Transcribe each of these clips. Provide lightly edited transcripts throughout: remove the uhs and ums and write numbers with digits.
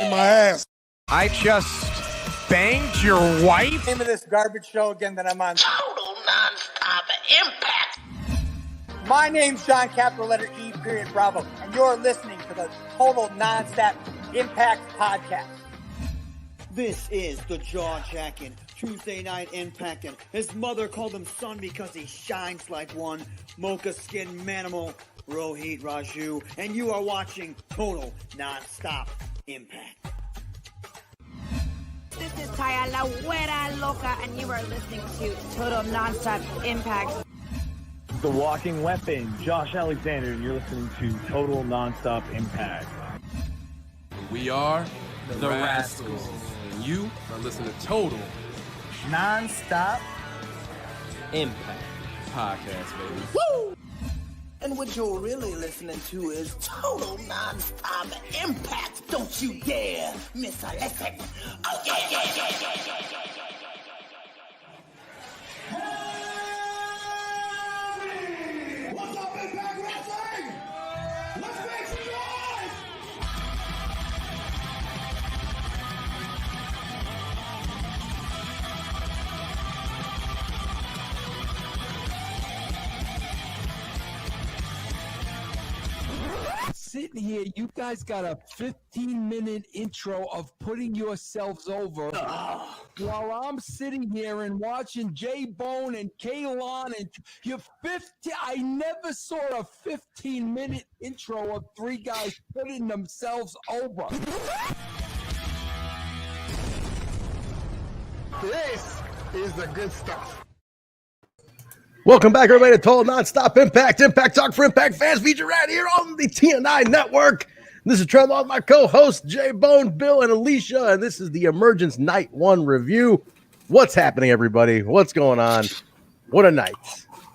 in my ass. I just banged your wife? Name of this garbage show again that I'm on. Total Nonstop Impact. My name's John, capital letter E, period, Bravo, and you're listening to the Total Nonstop Impact Podcast. This is the jaw-jacking Tuesday Night Impact, and his mother called him son because he shines like one. Mocha Skin Manimal, Rohit Raju, and you are watching Total Nonstop Impact. This is Taya La Güera Loca, and you are listening to Total Nonstop Impact. The Walking Weapon, Josh Alexander, and you're listening to Total Nonstop Impact. We are the Rascals, and you are listening to Total Nonstop Impact Podcast, baby. Woo! And what you're really listening to is Total Nonstop Impact. Don't you dare miss a lesson. Oh, yeah, yeah, yeah, yeah, yeah. What's up, Impact Wrestling? Let's make some noise! Sitting here, you guys got a 15-minute intro of putting yourselves over while I'm sitting here and watching Jaybone and Kaylon and you're 50. I never saw a 15-minute intro of three guys putting themselves over. This is the good stuff. Welcome back, everybody, to Total Nonstop Impact. Impact Talk for Impact fans featured right here on the TNI network. This is Trent with my co-hosts, Jaybone, Bill, and Alicia, and this is the Emergence Night 1 review. What's happening, everybody? What's going on? What a night.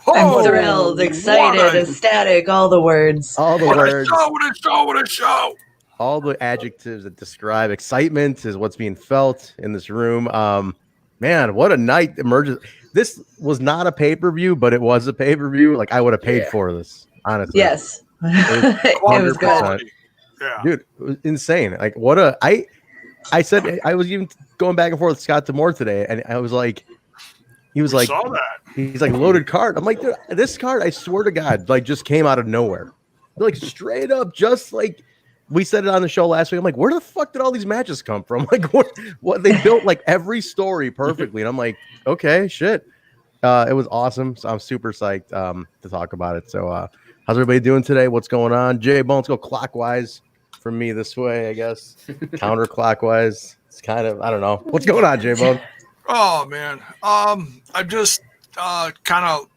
I'm thrilled, excited, ecstatic, all the words. All the words. What a show. All the adjectives that describe excitement is what's being felt in this room. Man, what a night. Emergence. This was not a pay-per-view, but it was a pay-per-view. Like, I would have paid for this, honestly. Yes. It was good. Yeah. Dude, it was insane. Like, I said, I was even going back and forth with Scott Demore today, and I was like, he's like, loaded card. I'm like, dude, this card, I swear to God, like, just came out of nowhere. Like, straight up, just like, we said it on the show last week. I'm like, where the fuck did all these matches come from? Like, what they built like every story perfectly. And I'm like, okay, shit. It was awesome. So I'm super psyched to talk about it. So how's everybody doing today? What's going on? Jaybone, let's go clockwise from me this way, I guess. Counterclockwise. It's kind of, I don't know. What's going on, Jaybone? Oh, man. I'm just kind of,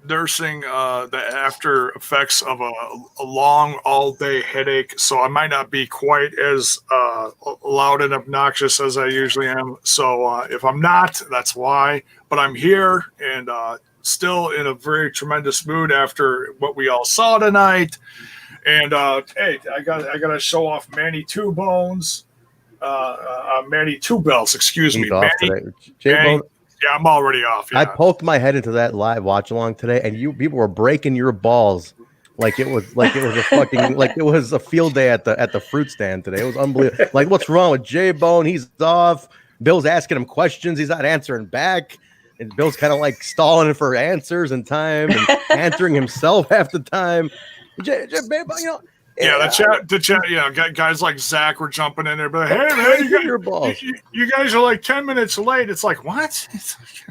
nursing the after effects of a long all-day headache, so I might not be quite as loud and obnoxious as I usually am. So if I'm not, that's why. But I'm here and still in a very tremendous mood after what we all saw tonight. And hey, I got to show off Manny Two Bones, Manny Two Bells. Excuse me, Manny. Yeah, I'm already off. Yeah. I poked my head into that live watch along today, and people were breaking your balls like it was a fucking like it was a field day at the fruit stand today. It was unbelievable. Like, what's wrong with Jaybone? He's off. Bill's asking him questions. He's not answering back, and Bill's kind of like stalling for answers and time and answering himself half the time. Yeah, the chat. Yeah, guys like Zach were jumping in there, but hey, man, you guys are like 10 minutes late. It's like, what?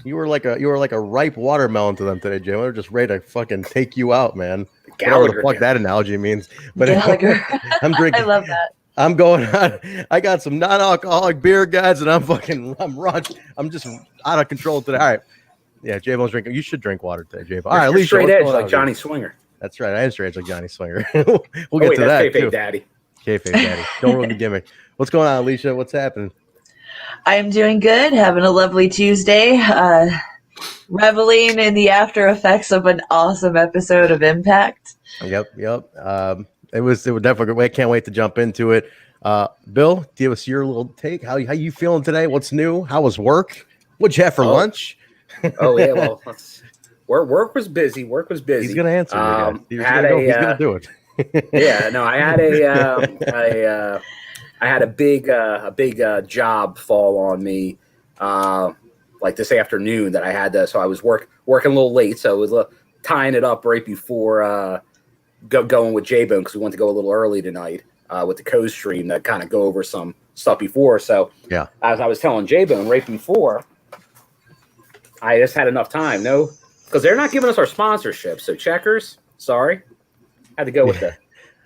You were like a ripe watermelon to them today, Jay. They're just ready to fucking take you out, man. Whatever the fuck that analogy means. But I'm drinking. I love that. I'm going on. I got some non-alcoholic beer, guys, and I'm raunchy. I'm just out of control today. All right. Yeah, Jaybone's drinking. You should drink water today, Jaybone. All right, Alicia, straight edge like Johnny Swinger. That's right. I am straight edge like Johnny Swinger. We'll get to that too. Daddy. Kayfabe Daddy. Don't ruin the gimmick. What's going on, Alicia? What's happening? I'm doing good. Having a lovely Tuesday. Reveling in the after effects of an awesome episode of Impact. Yep. It was definitely. I can't wait to jump into it. Bill, give us your little take. How you feeling today? What's new? How was work? What'd you have for lunch? Oh yeah, well, work was busy. He's gonna answer. He's gonna do it. Yeah, no, I had I had a big job fall on me, like this afternoon that I had to. So I was working a little late, so I was tying it up right before going with Jaybone because we wanted to go a little early tonight with the co-stream to kind of go over some stuff before. So yeah, as I was telling Jaybone right before, I just had enough time. No, because they're not giving us our sponsorship. So Checkers, sorry, had to go with the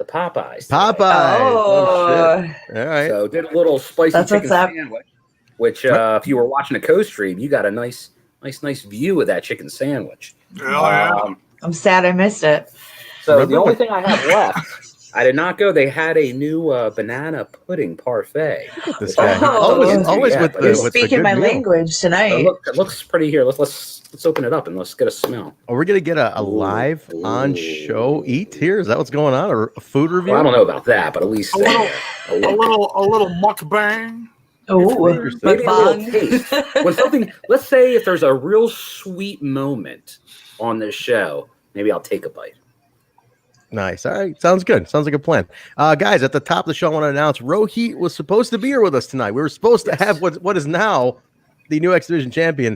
Popeyes. Popeyes. Oh, shit. All right. So did a little spicy That's chicken what's up. sandwich, which if you were watching a co-stream, you got a nice view of that chicken sandwich. I'm sad I missed it. So the only thing I have left, I did not go. They had a new banana pudding parfait. This guy always with You're the speaking my language tonight. It looks pretty here. Let's open it up and let's get a smell. Are we gonna get a live on show eat here? Is that what's going on, or a food review? Well, I don't know about that, but at least a little mukbang. Oh, maybe a little taste. When something, let's say if there's a real sweet moment on this show, maybe I'll take a bite. Nice. All right. Sounds good. Sounds like a plan. Guys, at the top of the show, I want to announce Rohit was supposed to be here with us tonight. We were supposed to have what is now the new X Division champion.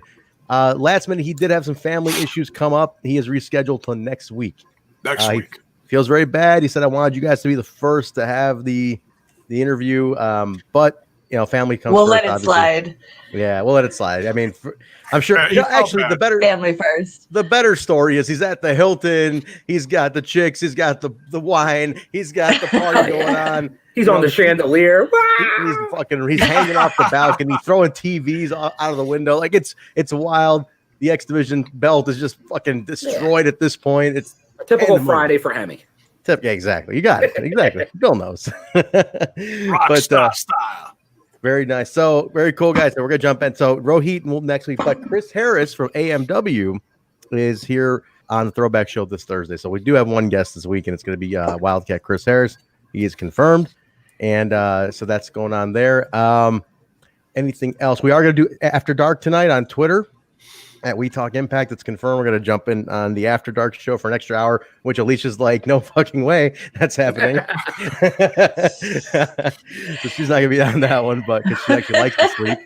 Last minute, he did have some family issues come up. He is rescheduled till next week. Next week. He feels very bad. He said, I wanted you guys to be the first to have the interview. But family comes We'll first, let it obviously. slide. Yeah, we'll let it slide. I mean, I'm sure. Actually, the better family first. The better story is he's at the Hilton. He's got the chicks. He's got the wine. He's got the party going on. He's on the chandelier. He's hanging off the balcony, throwing TVs out of the window. Like it's wild. The X Division belt is just fucking destroyed at this point. It's a typical Friday for HEMI. Yeah, exactly. You got it. Exactly. Bill knows. Rockstar style. Very nice. So very cool, guys. So we're gonna jump in. So Rohit will next week, but Chris Harris from AMW is here on the Throwback Show this Thursday. So we do have one guest this week, and it's going to be Wildcat Chris Harris. He is confirmed, and so that's going on there. Anything else? We are going to do After Dark tonight on Twitter at We Talk Impact. It's confirmed. We're going to jump in on the After Dark show for an extra hour, which Alicia's like, no fucking way that's happening. So she's not going to be on that one, but because she actually likes to sleep.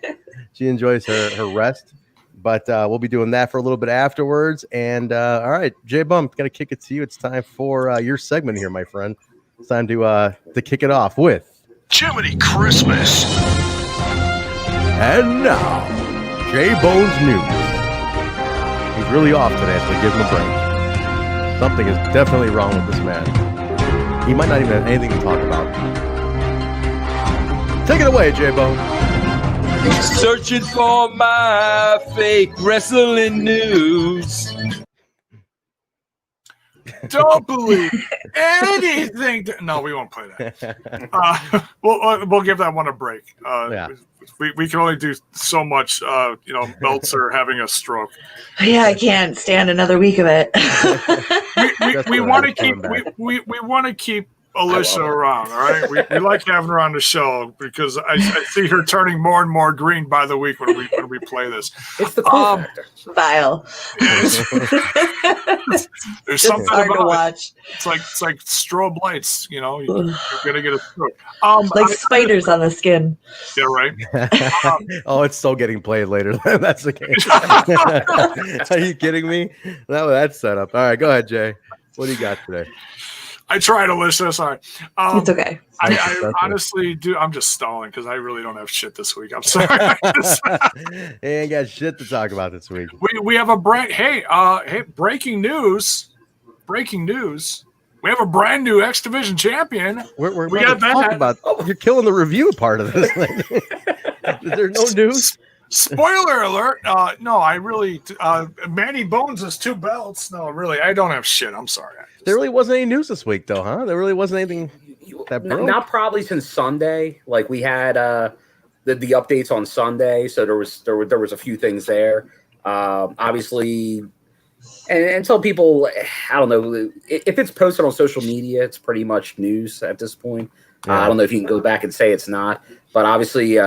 She enjoys her rest. But we'll be doing that for a little bit afterwards. And all right, J-Bum, going to kick it to you. It's time for your segment here, my friend. It's time to kick it off with Jiminy Christmas. And now, J-Bone's news. He's really off today, so give him a break. Something is definitely wrong with this man. He might not even have anything to talk about. Take it away, J-Bone. Searching for my fake wrestling news. Don't believe anything. No, we won't play that. We'll give that one a break. We can only do so much. Meltzer having a stroke. Yeah, I can't stand another week of it. we want to keep. We want to keep Alicia around. All right, we like having her on the show because I see her turning more and more green by the week when we play this. It's the cool factor. Vile. There's something hard about to watch. It's like strobe lights. You're gonna get a stroke. Like spiders on the skin. Yeah, right. Oh, it's still getting played later. That's the case. Are you kidding me? That's set up. All right, go ahead, Jay. What do you got today? I tried, Alicia. Sorry. It's okay. I honestly do. I'm just stalling because I really don't have shit this week. I'm sorry. Ain't got shit to talk about this week. We have a breaking news. Breaking news. We have a brand new X Division champion. We got that. Talk about. You're killing the review part of this thing. Is there no news? Spoiler alert. No, I really. Manny Bones has 2 belts. No, really, I don't have shit. I'm sorry. There really wasn't any news this week, though, huh? There really wasn't anything that broke. Not probably since Sunday. Like we had the updates on Sunday, so there was a few things there. Obviously, and some people, I don't know if it's posted on social media, it's pretty much news at this point. I don't know if you can go back and say it's not, but obviously,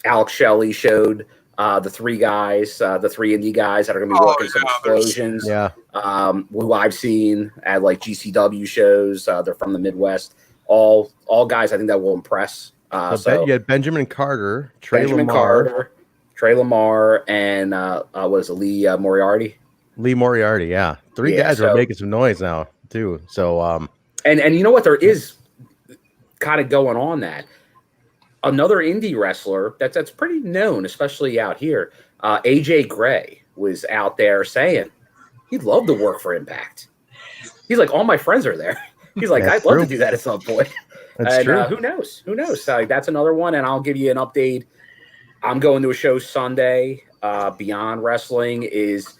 Alex Shelley showed the 3 guys, the 3 indie guys that are going to be working some explosions. Who I've seen at like GCW shows. They're from the Midwest. All guys I think that will impress So you had Benjamin Carter, Trey Lamar, and was it Lee Moriarty? Lee Moriarty, yeah. Three guys are making some noise now too. So and you know what? There is kind of going on that another indie wrestler that's pretty known, especially out here. AJ Gray was out there saying he'd love to work for Impact. He's like, all my friends are there. He's like, I'd love to do that at some point. That's true. Who knows? That's another one, and I'll give you an update. I'm going to a show Sunday. Beyond Wrestling is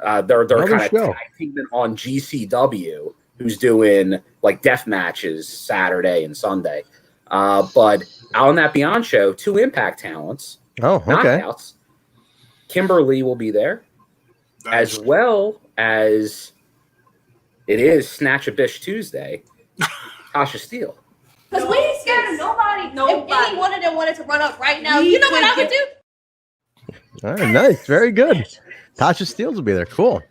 they're kind of tag teaming on GCW, who's doing like death matches Saturday and Sunday. But on that Beyond show, 2 Impact talents, knockouts. Kimberly will be there, as well as it is Snatch a Bish Tuesday. Tasha Steele. Because we ain't scared of nobody. If any one of them wanted to run up right now, you know what I would do? All right, nice, very good. Tasha Steele will be there. Cool.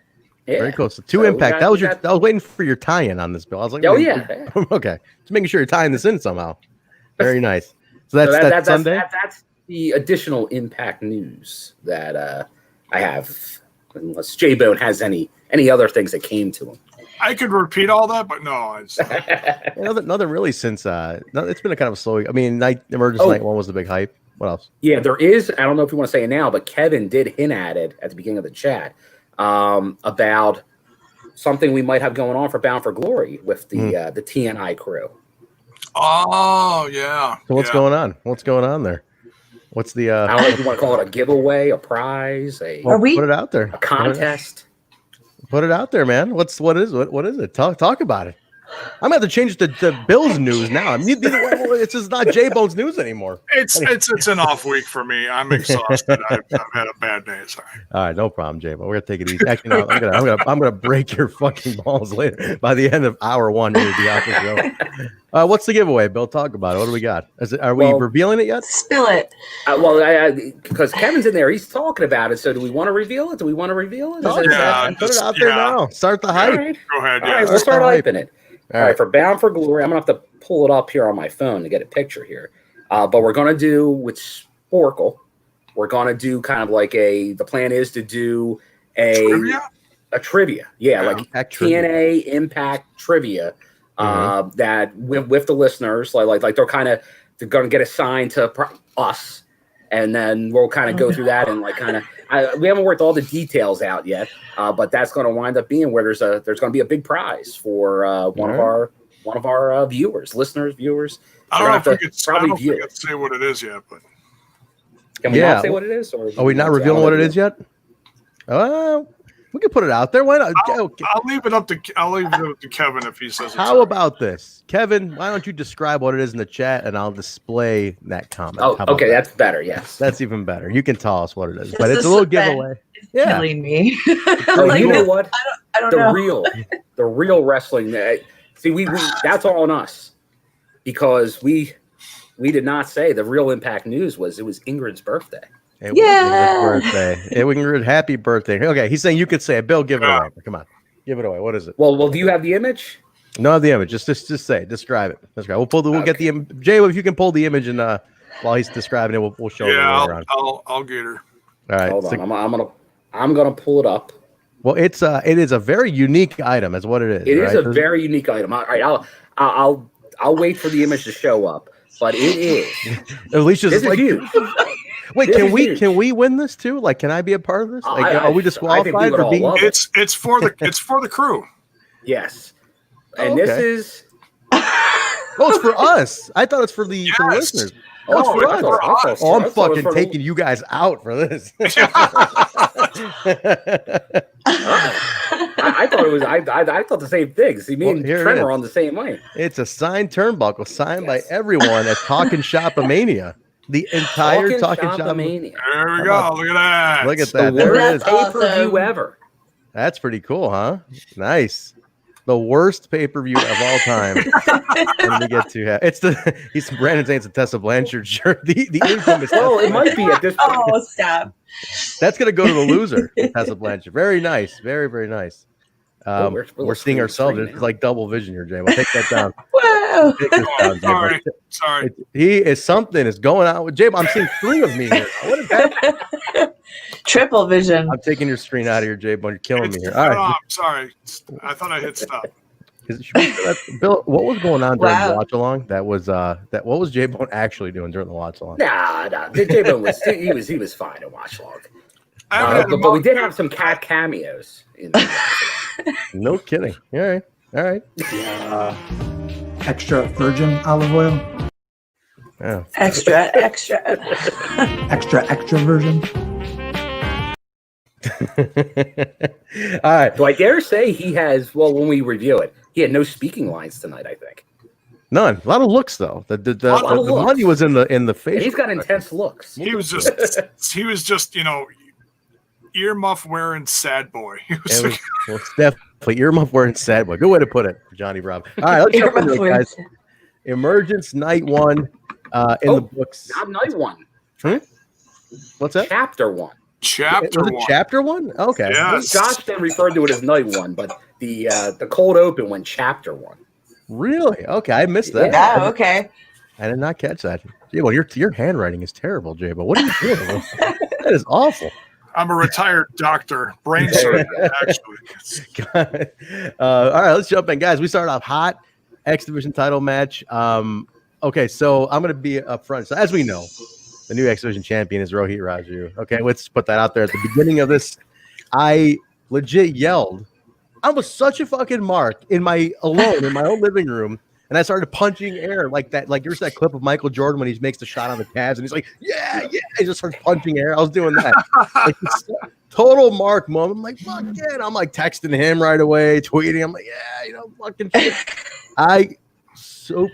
Yeah. Very cool. So 2 Impact. I was waiting for your tie-in on this, Bill. I was like, okay, just making sure you're tying this in somehow. Very nice. So that's Sunday. That's the additional Impact news that I have. Unless Jaybone has any other things that came to him. I could repeat all that, but no. Nothing really since it's been a kind of a slow. I mean, Emergency Night 1 was the big hype. What else? Yeah, there is. I don't know if you want to say it now, but Kevin did hint at it at the beginning of the chat about something we might have going on for Bound for Glory with the TNI crew. Oh yeah. So what's going on? What's going on there? What's the? I don't know if you want to call it a giveaway, a prize, put it out there. A contest. Put it out there, man. What is it? Talk about it. I'm gonna have to change it to Bill's news now. It's just not Jaybone's news anymore. It's an off week for me. I'm exhausted. I've had a bad day. Sorry. All right, no problem, Jaybone. We're gonna take it easy. Actually, no, I'm gonna break your fucking balls later. By the end of hour 1, you'll be off the show. What's the giveaway, Bill? Talk about it. What do we got? Are we revealing it yet? Spill it. Because Kevin's in there, he's talking about it. So do we want to reveal it? Put it out there now. Start the hype. Right. Go ahead. All right, we'll start hyping it. All right, for Bound for Glory, I'm going to have to pull it up here on my phone to get a picture here. But we're going to do with Sporkle, we're going to do kind of like the plan is to do a trivia. Yeah, like Impact TNA Impact trivia that with the listeners, like they're going to get assigned to us. And then we'll kind of go through that and we haven't worked all the details out yet, but that's going to wind up being where there's going to be a big prize for one of our viewers. I don't know if we could say what it is yet, but can we not say what it is? Or are we not revealing what it is yet? We can put it out there. Why not? I'll leave it up to Kevin if he says. How about this, Kevin? Why don't you describe what it is in the chat, and I'll display that comment. Oh, okay, that's better. Yes, that's even better. You can tell us what it is, but it's a little giveaway. It's killing me. You know what? I don't know. The real wrestling. See, we that's all on us because we did not say the real Impact news was Ingrid's birthday. It was Ingrid's birthday. Ingrid, happy birthday. Okay, he's saying you could say it. Bill, give it away. Come on. Give it away. What is it? Well, do you have the image? No, the image. Just say it. Describe it. We'll get the Jay, if you can pull the image and while he's describing it, we'll show it later on. I'll get her. All right. Hold on. I'm gonna pull it up. Well, it is a very unique item, is what it is. It is a very unique item. All right, I'll wait for the image to show up, but it is. Alicia's like, huge. Wait, can we win this too? Like, can I be a part of this? Like, are we disqualified for being? It's for the crew. Yes, and this is. Oh, it's for us. I thought it's for the listeners. Oh, it's for us. Oh, I'm fucking taking you guys out for this. I thought it was. I thought the same thing. See, me and Trent are on the same lane. It's a signed turnbuckle signed by everyone at Talkin' Shop-A-Mania. The entire Talkin' Shop-A-Mania. There we go. Look at that. Look at that. The worst pay-per-view ever. That's pretty cool, huh? Nice. The worst pay-per-view of all time. Let me get to it's Brandon saying it's a Tessa Blanchard shirt. The infamous. Well, it might be at this point. Oh, stop. That's gonna go to the loser, Tessa Blanchard. Very nice. Very, very nice. We're seeing ourselves. It's like double vision here, Jay. We'll take that down. Wow. Take this down, Sorry. He is something is going on with Jay. I'm seeing 3 of me here. What is that? Triple vision. I'm taking your screen out of here, Jay. You're killing me here. All right. I'm sorry. I thought I hit stop. Bill, what was going on during the watch along? That was what was Jaybone actually doing during the watch along? Nah. Jaybone was he was fine to watch along. But we did have some cat cameos in the No kidding. All right. Extra virgin olive oil. Yeah. Extra. extra version. All right. Do I dare say he has? Well, when we review it, he had no speaking lines tonight. I think none. A lot of looks though. The money was in the face. And he's got intense looks. He was just earmuff wearing sad boy. It was definitely earmuff wearing sad boy. Good way to put it, Johnny Bravo. All right, let's jump into it, guys. Emergence Night 1 in the books. Not Night 1. What's that? Chapter 1. Chapter 1. Chapter 1? Okay. Yes. Josh then referred to it as Night 1, but the cold open went Chapter 1. Really? Okay, I missed that. Yeah, okay. I did not catch that. Well, your handwriting is terrible, Jaybo. What are you doing? That is awful. I'm a retired doctor, brain surgeon, actually. All right, let's jump in, guys. We start off hot, X Division title match. Okay, so I'm going to be up front. So as we know, the new X Division champion is Rohit Raju. Okay, let's put that out there at the beginning of this. I legit yelled. I was such a fucking mark in my own living room. And I started punching air like that. Like there's that clip of Michael Jordan when he makes the shot on the Cavs and he's like, yeah. He just starts punching air. I was doing that. Like, total mark moment. I'm like, fuck yeah. And I'm like texting him right away, tweeting. I'm like, yeah, fucking shit. I so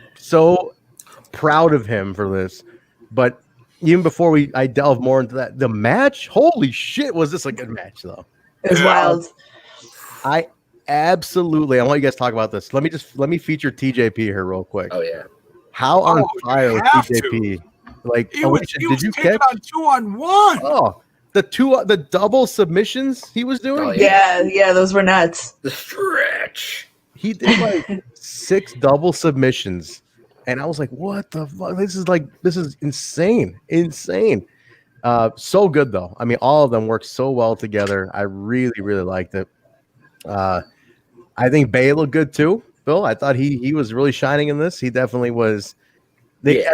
proud of him for this. But even before I delve more into that, the match, holy shit, was this a good match though? It was wild. Absolutely. I want you guys to talk about this. Let me feature TJP here real quick. Oh yeah. How on fire was TJP? Like did you catch on 2-on-1? Oh, the double submissions he was doing? Oh, yeah, those were nuts. The stretch. He did like 6 double submissions. And I was like, what the fuck? This is insane. Insane. So good though. I mean, all of them worked so well together. I really, really liked it. I think Bahh looked good too, Bill. I thought he was really shining in this. He definitely was.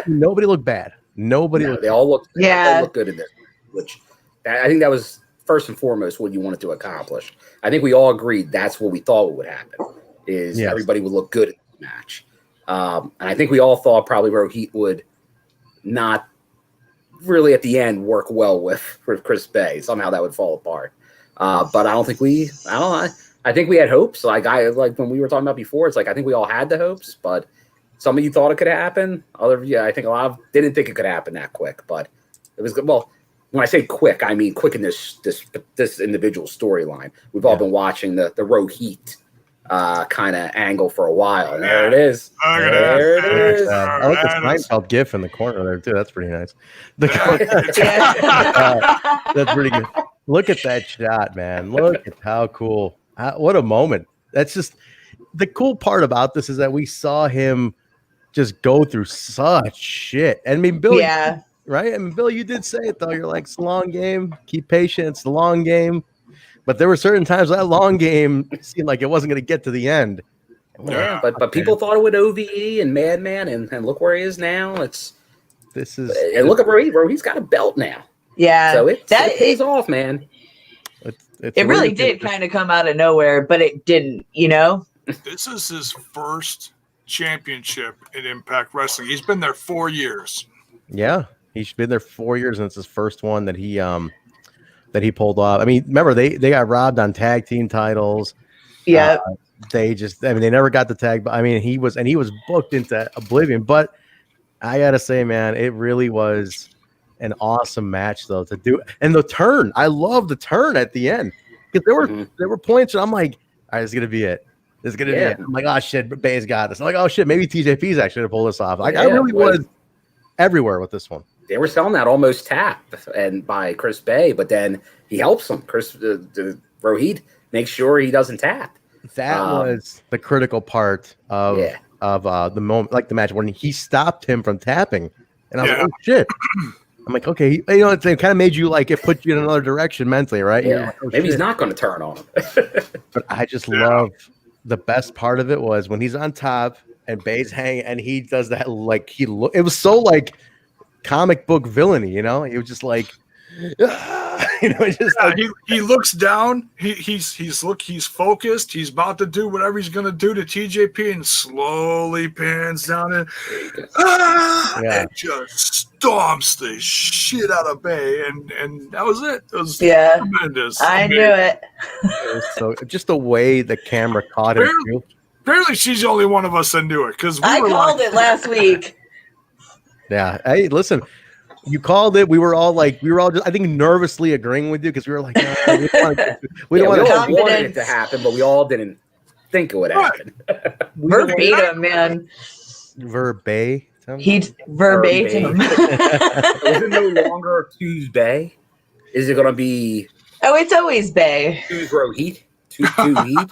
Nobody looked bad. They all looked good in this. Which I think that was first and foremost what you wanted to accomplish. I think we all agreed that's what we thought would happen. Everybody would look good in the match. And I think we all thought probably Rohit would not really at the end work well with Chris Bahh. Somehow that would fall apart. But I don't think I think we had hopes. Like when we were talking about before, it's like I think we all had the hopes, but some of you thought it could happen. I think a lot of didn't think it could happen that quick, but it was good. Well, when I say quick, I mean quick in this individual storyline. We've all been watching the Rohit kind of angle for a while. And there it is. There it is. I like the Seinfeld gif in the corner there too. That's pretty nice. That's pretty good. Look at that shot, man. Look at how cool. What a moment. That's just the cool part about this is that we saw him just go through such shit. I mean, Bill, right? I mean, Bill, you did say it though. You're like, it's a long game. Keep patient. It's the long game. But there were certain times that long game seemed like it wasn't going to get to the end. Yeah, but people thought it would OVE and Madman, and look where he is now. And look at Rohit. He's got a belt now. Yeah, so it pays off, man. It really did kind of come out of nowhere, but it didn't, This is his first championship in Impact Wrestling. He's been there 4 years. Yeah, he's been there 4 years, and it's his first one that he pulled off. I mean, remember they got robbed on tag team titles. Yeah, they never got the tag. But I mean, he was booked into oblivion. But I gotta say, man, it really was an awesome match though to do. And the turn, I love the turn at the end because there were points and I'm like, all right, it's gonna be it. It's gonna be it. I'm like, oh shit, Bahh's got this. I'm like, oh shit, maybe TJP's actually gonna pull this off. Like I really was everywhere with this one. They were selling that almost tap and by Chris Bahh, but then he helps him. Rohit makes sure he doesn't tap. That was the critical part of the moment, like the match when he stopped him from tapping, and I was like, "Oh shit!" I'm like, "Okay," it kind of made you like it put you in another direction mentally, right? Yeah, like, oh, maybe he's shit. not going to turn on him. But I just love the best part of it was when he's on top and Bay's hanging, and he does that like it was so like comic book villainy, He was just like. He looks down. He's focused. He's about to do whatever he's gonna do to TJP, and slowly pans down and just stomps the shit out of Bay, and that was it. It was tremendous. I knew it. So just the way the camera caught him. Apparently, she's the only one of us that knew it because I called it last week. Yeah. Hey, listen. You called it. We were all just, I think, nervously agreeing with you because we were like, we don't want it to happen, but we all didn't think it would happen. Verbatim, man. Verbatim. He's verbatim. Is it no longer Tuesday? Is it going to be? Oh, it's always Bay. Tuesday Heat. Two heat.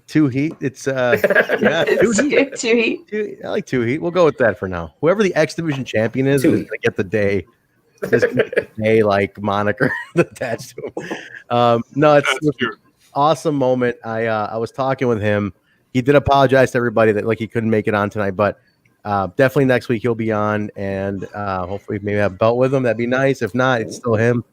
Two heat. It's two heat. I like two heat. We'll go with that for now. Whoever the X Division champion is going to get the day. Like moniker attached to him. No, it's an awesome moment. I was talking with him. He did apologize to everybody that like he couldn't make it on tonight, but definitely next week he'll be on, and hopefully maybe have a belt with him. That'd be nice. If not, it's still him.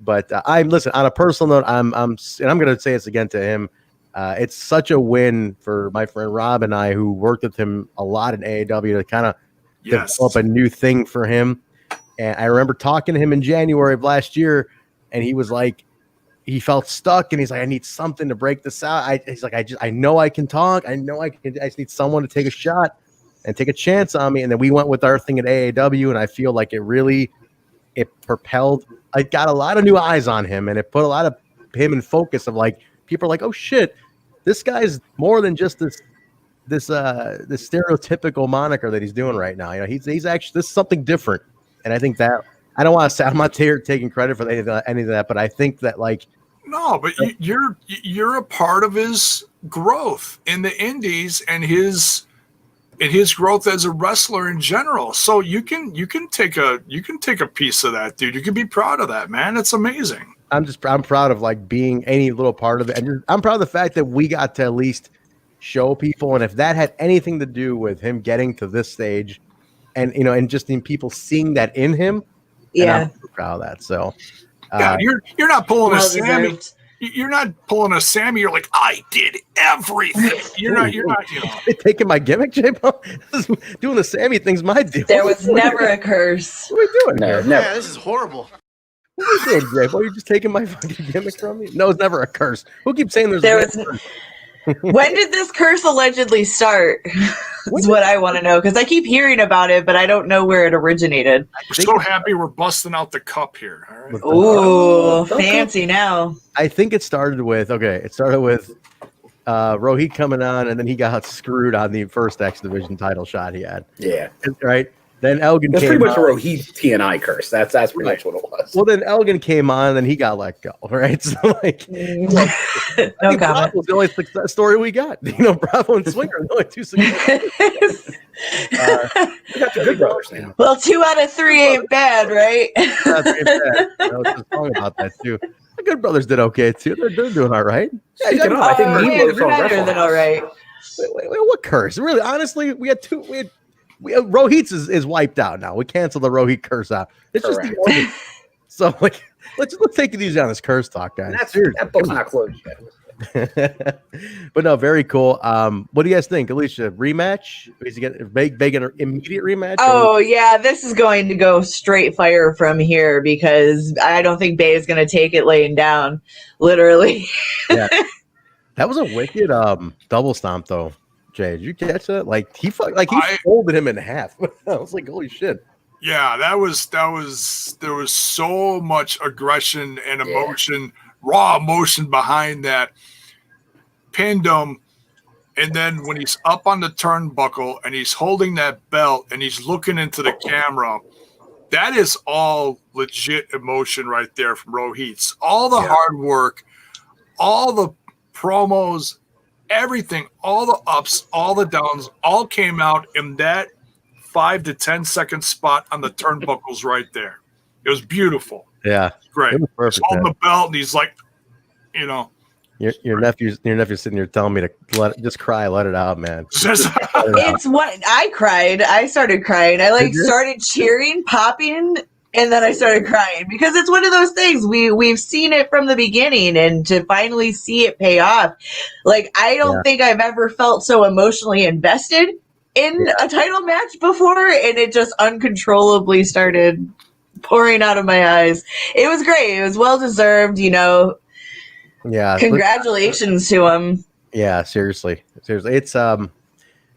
But listen, on a personal note, I'm going to say this again to him. It's such a win for my friend Rob and I, who worked with him a lot in AAW, to kind of develop a new thing for him. And I remember talking to him in January of last year, and he was like, he felt stuck, and he's like, I need something to break this out. He's like, I know I can talk. I know I can. I just need someone to take a shot and take a chance on me. And then we went with our thing at AAW, and I feel like it propelled. I got a lot of new eyes on him, and it put a lot of him in focus of like, people are like, oh shit, this guy's more than just this stereotypical moniker that he's doing right now. He's actually, this is something different. And I think that, I don't want to say, I'm not taking credit for any of that, but I think that like, no, but you're a part of his growth in the indies and his growth as a wrestler in general. So you can take a piece of that, dude. You can be proud of that, man. It's amazing. I'm proud of like being any little part of it. And I'm proud of the fact that we got to at least show people. And if that had anything to do with him getting to this stage and, and just in people seeing that in him, I'm proud of that. So you're not pulling a Sammy. You're not pulling a Sammy. You're like, I did everything. You're not. Taking my gimmick, Jaybone. Doing the Sammy thing's my deal. There was never a curse. What are we doing? Never. Yeah, this is horrible. What are you doing, Jaybone? You're just taking my fucking gimmick from me? No, it's never a curse. Who keeps saying there was? When did this curse allegedly start? That's what I want to know, because I keep hearing about it, but I don't know where it originated. We're so happy we're busting out the cup here. All right. Ooh, fancy now. I think it started with Rohit coming on, and then he got screwed on the first X Division title shot he had. Yeah. Right? Then Elgin That's came pretty much on. a Rohit TNI curse. That's pretty much what it was. Well, then Elgin came on, and then he got let go, right? So, like, no comment. Bravo was the only success story we got. Bravo and Swinger are the only two successes. We got the Good Brothers now. Well, 2 out of 3 ain't bad, right? Not bad. I was just talking about that, too. The Good Brothers did okay, too. They're doing all right. Speaking of, I think better than all right. Wait, what curse? Really, honestly, we had two. Rohit's is wiped out now. We canceled the Rohit curse out. It's just the only. So like, let's take it easy on this curse talk, guys. That book's not closed yet. But no, very cool. What do you guys think, Alicia? Rematch? Is he getting an immediate rematch? Oh yeah, this is going to go straight fire from here because I don't think Bay is going to take it laying down, literally. Yeah, that was a wicked double stomp though. Jay, did you catch that? Like he folded him in half. I was like, holy shit. Yeah, there was so much aggression and emotion, raw emotion behind that. Pinned him, and then when he's up on the turnbuckle and he's holding that belt and he's looking into the camera, that is all legit emotion right there from Rohit's. All the hard work, all the promos, everything, all the ups, all the downs, all came out in that 5 to 10 second spot on the turnbuckles right there. It was beautiful. Yeah, Great. It was perfect, He's holding man. the belt, and he's like, you know. Your nephew's sitting here telling me to just cry, let it out, man. It's what I cried. I started crying. I started cheering, popping, and then I started crying because it's one of those things we've seen it from the beginning, and to finally see it pay off. Like, I don't think I've ever felt so emotionally invested in a title match before, and it just uncontrollably started pouring out of my eyes. It was great. It was well deserved, you know. Yeah. Congratulations to him. Yeah, seriously. It's something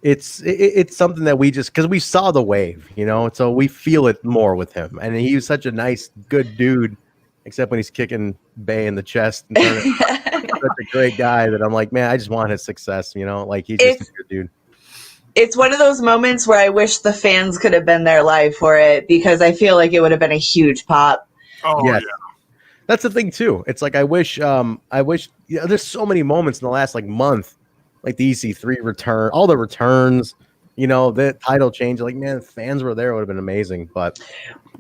that we just, because we saw the wave, you know, so we feel it more with him. And he was such a nice, good dude, except when he's kicking Bahh in the chest and turning such a great guy that I'm like, man, I just want his success, you know, like he's just a good dude. It's one of those moments where I wish the fans could have been there live for it, because I feel like it would have been a huge pop. Oh, yes. Yeah. That's the thing too. It's like I wish there's so many moments in the last like month, like the EC3 return, all the returns, you know, the title change. Like, man, if fans were there, it would have been amazing. But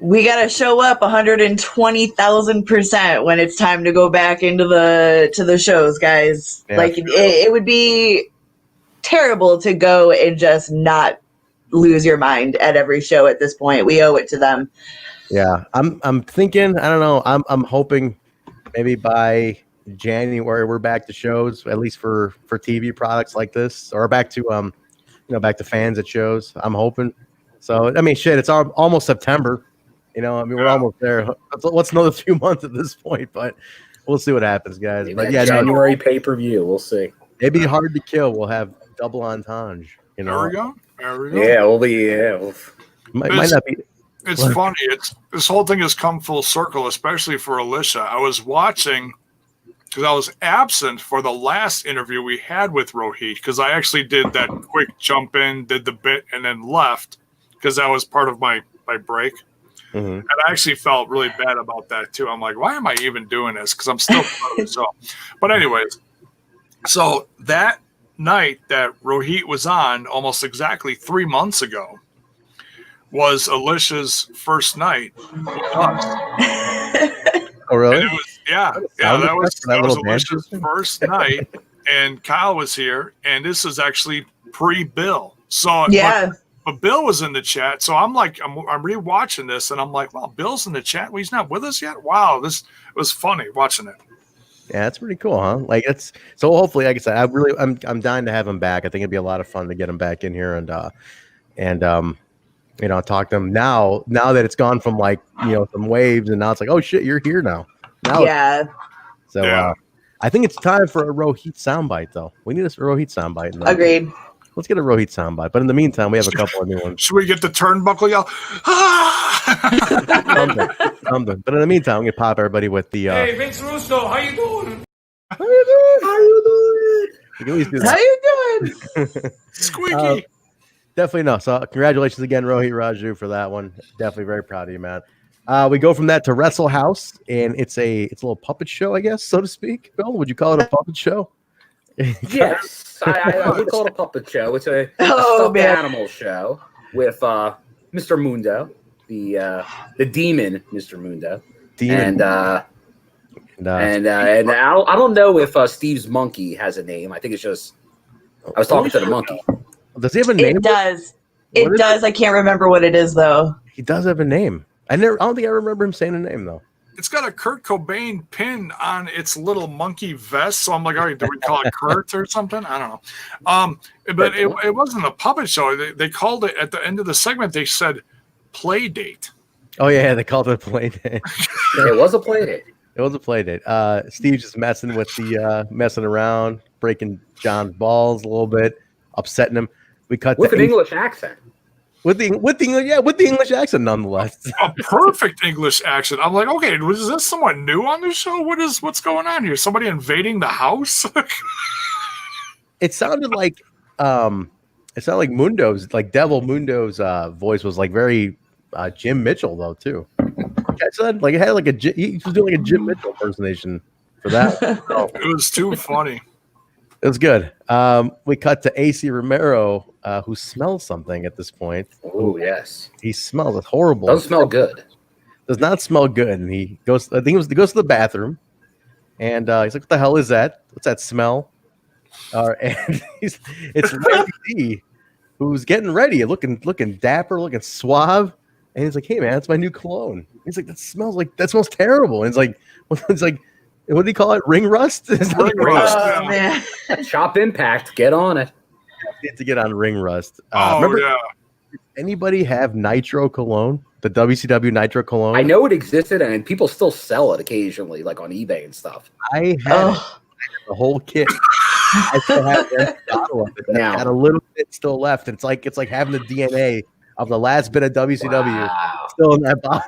we got to show up 120,000% when it's time to go back into the shows, guys. Yeah. Like it would be terrible to go and just not lose your mind at every show at this point. We owe it to them. Yeah, I'm thinking, I don't know, I'm hoping maybe by January we're back to shows, at least for TV products like this, or back to back to fans at shows. I'm hoping. So I mean, shit, it's almost September. You know, I mean, we're almost there. Let's another few months at this point, but we'll see what happens, guys. But yeah, January pay-per-view, we'll see. It'd be hard to kill. We'll have double entendre. You know, There we go. Yeah, we'll be. Might not be. It's funny. This whole thing has come full circle, especially for Alicia. I was watching because I was absent for the last interview we had with Rohit, because I actually did that quick jump in, did the bit, and then left because that was part of my break. Mm-hmm. And I actually felt really bad about that too. I'm like, why am I even doing this? Because I'm still proud of myself. But anyways, so that night that Rohit was on almost exactly 3 months ago was Alicia's first night with us. Oh, really? And it was, that was Alicia's first night, and Kyle was here, and this is actually pre-Bill. So but Bill was in the chat, so I'm rewatching this, and I'm like, well, Bill's in the chat. Well, he's not with us yet. Wow, this was funny watching it. Yeah, that's pretty cool, huh? Like it's so. Hopefully, like I said, I'm dying to have him back. I think it'd be a lot of fun to get him back in here and you know, talk to him now that it's gone from like, you know, some waves, and now it's like, oh shit, you're here now. So I think it's time for a Rohit soundbite, though. We need a Rohit soundbite. Agreed. Let's get a Rohit soundbite. But in the meantime, we have a couple of new ones. Should we get the turnbuckle yell? Something. But in the meantime, I'm gonna pop everybody with the. Hey, Vince Russo, how you doing? How you doing? How you doing? Squeaky. Definitely no. So congratulations again, Rohit Raju, for that one. Definitely very proud of you, man. We go from that to Wrestle House, and it's a little puppet show, I guess, so to speak. Bill, would you call it a puppet show? Yes, I would call it a puppet show. It's a stuffed animal show with Mr. Mundo, the demon, Mr. Mundo, and I don't know if Steve's monkey has a name. I think it's just I was talking to the monkey. Does he have a name? It does. It does. I can't remember what it is though. He does have a name. I don't think I remember him saying a name though. It's got a Kurt Cobain pin on its little monkey vest, so I'm like, all right, do we call it Kurt or something? I don't know. But it wasn't a puppet show. They called it at the end of the segment. They said play date. Oh yeah, they called it a play date. It was a play date. It was a play date. Steve's just messing with the messing around, breaking John's balls a little bit, upsetting him. We cut with an English accent. With the English accent, nonetheless. A perfect English accent. I'm like, okay, is this someone new on the show? What's going on here? Somebody invading the house? It sounded like Mundo's, like Devil Mundo's voice was like very Jim Mitchell though too. I said like it had like he was doing like a Jim Mitchell impersonation for that. It was too funny. It was good. We cut to AC Romero, who smells something at this point. Oh, yes. He smells it horrible. Doesn't smell good. Does not smell good. And he goes, I think he goes to the bathroom. And he's like, what the hell is that? What's that smell? And it's Randy D, who's getting ready, looking dapper, looking suave. And he's like, hey, man, that's my new cologne. He's like, that smells terrible. And it's like, what do you call it? Ring rust? Ring rust. Oh, man. Shop Impact. Get on it. Need to get on ring rust. Remember, did anybody have Nitro cologne? The WCW Nitro cologne? I know it existed, and people still sell it occasionally, like on eBay and stuff. I had the whole kit. I still have a bottle of it. Now. I got a little bit still left. It's like having the DNA of the last bit of WCW still in that bottle.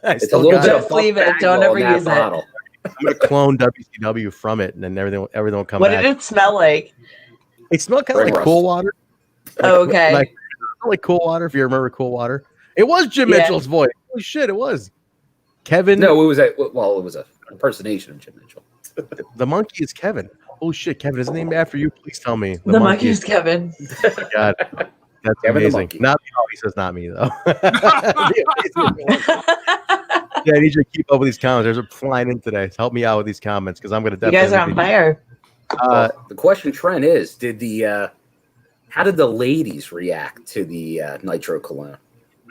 It's a little bit of leave it. Don't ever use it. I'm gonna clone WCW from it, and then everything will come What back. did it smell like? It smelled kind of like cool water. Okay. Like cool water, if you remember cool water. It was Jim Mitchell's voice. Holy shit, it was. Kevin. No, it was an impersonation of Jim Mitchell. The monkey is Kevin. Oh shit, Kevin is named after you. Please tell me. The monkey is Kevin. Oh my God. That's Kevin the amazing. monkey. Not me. Oh, he says not me though. Yeah, I need you to keep up with these comments. There's a flying in today. Help me out with these comments because I'm going to You definitely. guys are on fire. The question, Trent, is: how did the ladies react to the Nitro cologne?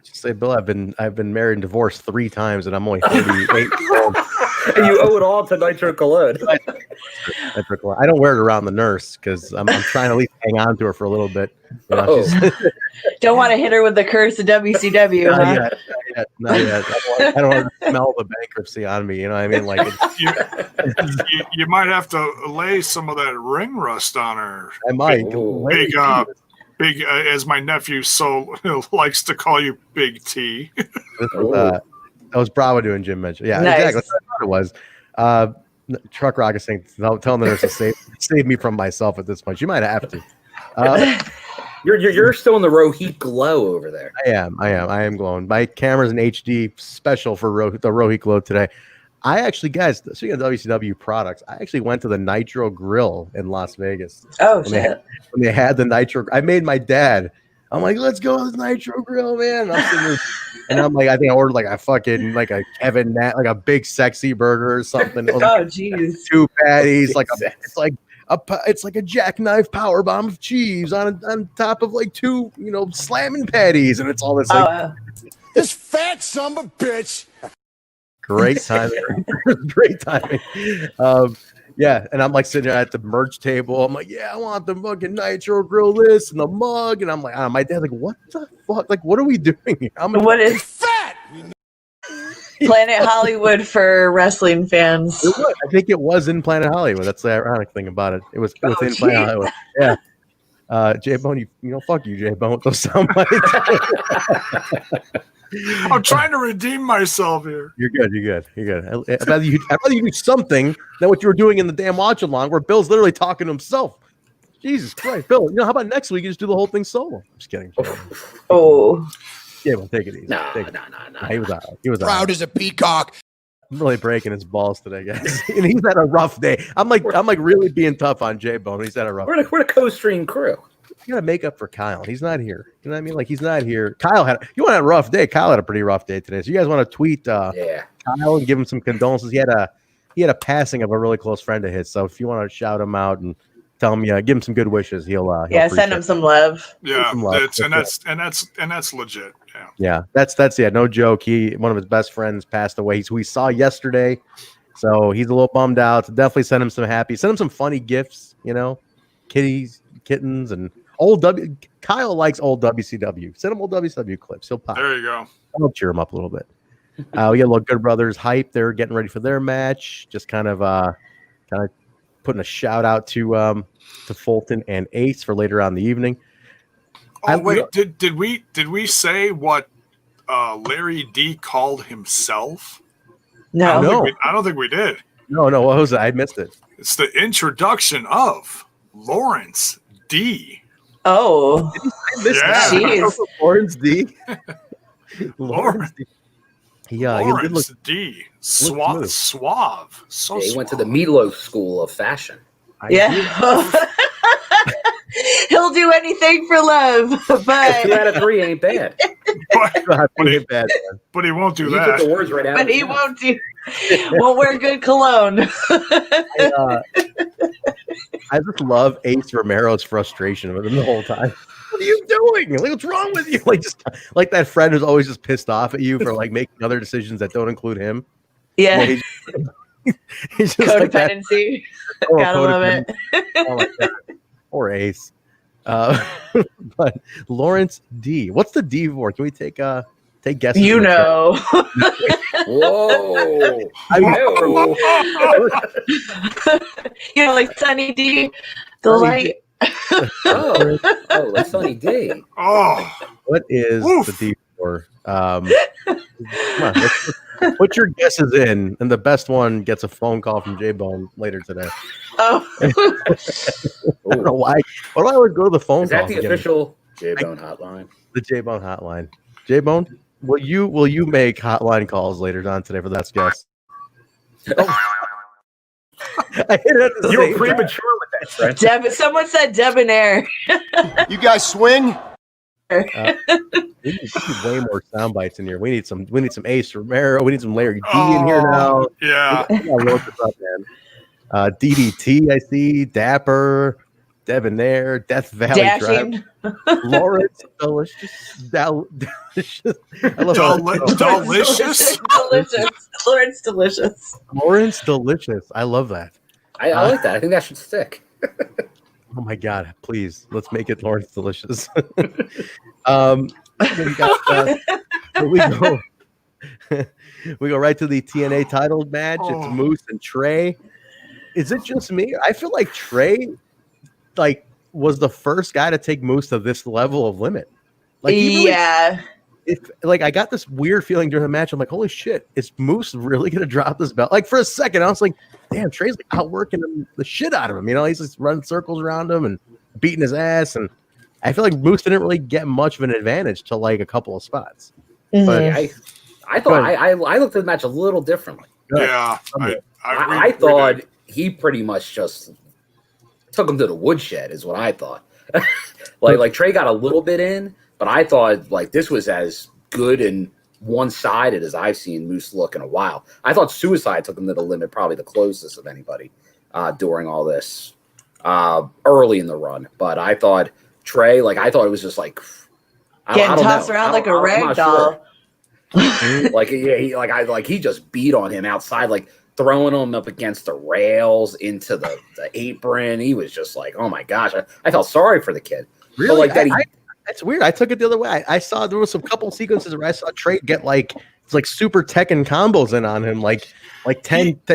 Say, Bill, I've been married and divorced 3 times, and I'm only 38 years old. And you owe it all to Nitro cologne. Nitro cologne. I don't wear it around the nurse because I'm trying to at least hang on to her for a little bit. You know, Don't want to hit her with the curse of WCW. Not yet. I don't want to smell the bankruptcy on me. You know what I mean? Like you might have to lay some of that ring rust on her. I might. Big, as my nephew so likes to call you, Big T. That was Bravo doing Jim Mitchell. Yeah, Nice. exactly. That's what it was. Truck Rock is saying, telling the nurse to save me from myself at this point. You might have to. You're still in the Rohit glow over there. I am glowing. My camera's an HD special for the Rohit glow today. I actually, guys, speaking of WCW products, I actually went to the Nitro Grill in Las Vegas. Oh, when they had the Nitro. I made my dad. I'm like, let's go to the Nitro Grill, man. And I'm sitting there, and I'm like, I think I ordered like a Kevin Nat, like a big sexy burger or something. Oh, jeez. 2 patties, it's like a jackknife power bomb of cheese on top of like 2, slamming patties, and it's all this like This fat son of a bitch. great timing. Great timing. Yeah, and I'm like sitting there at the merch table. I'm like, yeah, I want the fucking Nitro Grill this and the mug, and I'm like, my dad's like, what the fuck? Like, what are we doing? What is fat? Planet Hollywood for wrestling fans? It was. I think it was in Planet Hollywood. That's the ironic thing about it. It was within Planet Hollywood. Yeah. Jaybone, fuck you, Jaybone, with those sound bites. I'm trying to redeem myself here. You're good. I'd rather you do something than what you were doing in the damn watch along where Bill's literally talking to himself. Jesus Christ, Bill. How about next week you just do the whole thing solo? I'm just kidding. Oh. Yeah, well, take it easy. No. He was out. He was Proud as a peacock. I'm really breaking his balls today, guys. And he's had a rough day. I'm like really being tough on Jaybone. He's had a rough day. We're the co-stream crew. You gotta make up for Kyle. He's not here. You know what I mean? Like, he's not here. Kyle had a rough day. Kyle had a pretty rough day today. So you guys want to tweet Kyle and give him some condolences? He had a passing of a really close friend of his. So if you want to shout him out and tell him, give him some good wishes, he'll send him some love. Yeah, some love. That's legit. Yeah, that's no joke. One of his best friends passed away, who we saw yesterday. So he's a little bummed out. Definitely send him some funny gifts, kitties, kittens, and Kyle likes old WCW. Send him old WCW clips. He'll pop. There you go. I'll cheer him up a little bit. We got a little Good Brothers hype. They're getting ready for their match. Just kind of putting a shout out to Fulton and Ace for later on in the evening. Oh wait, did we say what Larry D called himself? No, I don't think we did. No. What was it? I missed it. It's the introduction of Lawrence D. Oh, jeez. Lawrence D. Lawrence D. Lawrence D. Suave. So he suave. went to the Meatloaf school of fashion. Yeah. he'll do anything for love. But 2 out of 3 ain't bad. But he won't do You that. took the words right out. But he won't wear good cologne. I just love Ace Romero's frustration with him the whole time. What are you doing? Like, what's wrong with you? Like, just like that friend who's always just pissed off at you for like making other decisions that don't include him. Yeah. He's just codependency. Like Gotta love it. Oh my God. Poor Ace. But Lawrence D. What's the D for? Can we take guesses? You know. Whoa. You know, like Sunny D, the light. Oh, that's Sunny D. Oh, what is the D for? Come on, let's put your guesses in, and the best one gets a phone call from Jaybone later today. Oh, I don't know why. Why do I always go to the phone? Is that the official Jaybone hotline? The Jaybone hotline. Jaybone, will you make hotline calls later on today for the best guest? Oh. I hit it at the You were same premature with that, Trent. someone said debonair. You guys swing? We need way more sound bites in here. We need some Ace Romero. We need some Larry D in here now. Yeah. We gotta load this up, man. DDT, I see. Dapper, Debonair, Death Valley Dashing. Drive. Lawrence, delicious. I love Delicious. Delicious. Lawrence delicious. Lawrence delicious. I love that. I like that. I think that should stick. Oh my God! Please, let's make it Lawrence delicious. We got, we go. We go right to the TNA title match. It's Moose and Trey. Is it just me? I feel like Trey, was the first guy to take Moose to this level of limit. Yeah. I got this weird feeling during the match. I'm like, holy shit, is Moose really gonna drop this belt? Like for a second, I was like, damn, Trey's outworking the shit out of him. You know, he's just running circles around him and beating his ass. And I feel like Moose didn't really get much of an advantage to like a couple of spots. Mm-hmm. But I thought I looked at the match a little differently. Yeah, I thought he pretty much just took him to the woodshed, is what I thought. like Trey got a little bit in, but I thought like this was as good and one-sided as I've seen Moose look in a while. I thought Suicide took him to the limit, probably the closest of anybody during all this early in the run. But I thought Trey, I thought it was just like getting tossed around like a rag doll. Sure. He just beat on him outside, like throwing him up against the rails into the apron. He was just like, oh my gosh, I felt sorry for the kid. Really? That's weird. I took it the other way. I saw there was some couple sequences where I saw Trey get it's super Tekken combos in on him, like 10 hit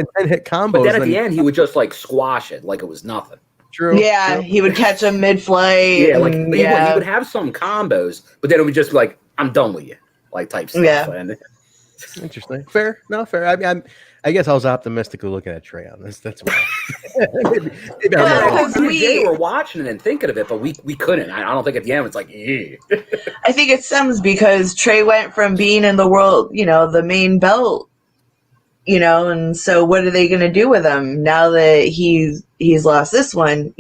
combos. But then at the end, he would just squash it like it was nothing. True. Yeah, true. He would catch him mid-flight. Yeah, he would have some combos, but then it would just be like, I'm done with you, type stuff. Yeah. And interesting. Fair. No, fair. I guess I was optimistically looking at Trey on this. That's why. maybe we were watching it and thinking of it, but we couldn't. I don't think at the end it's like, yeah. I think it stems because Trey went from being in the world, the main belt, and so what are they going to do with him now that he's lost this one,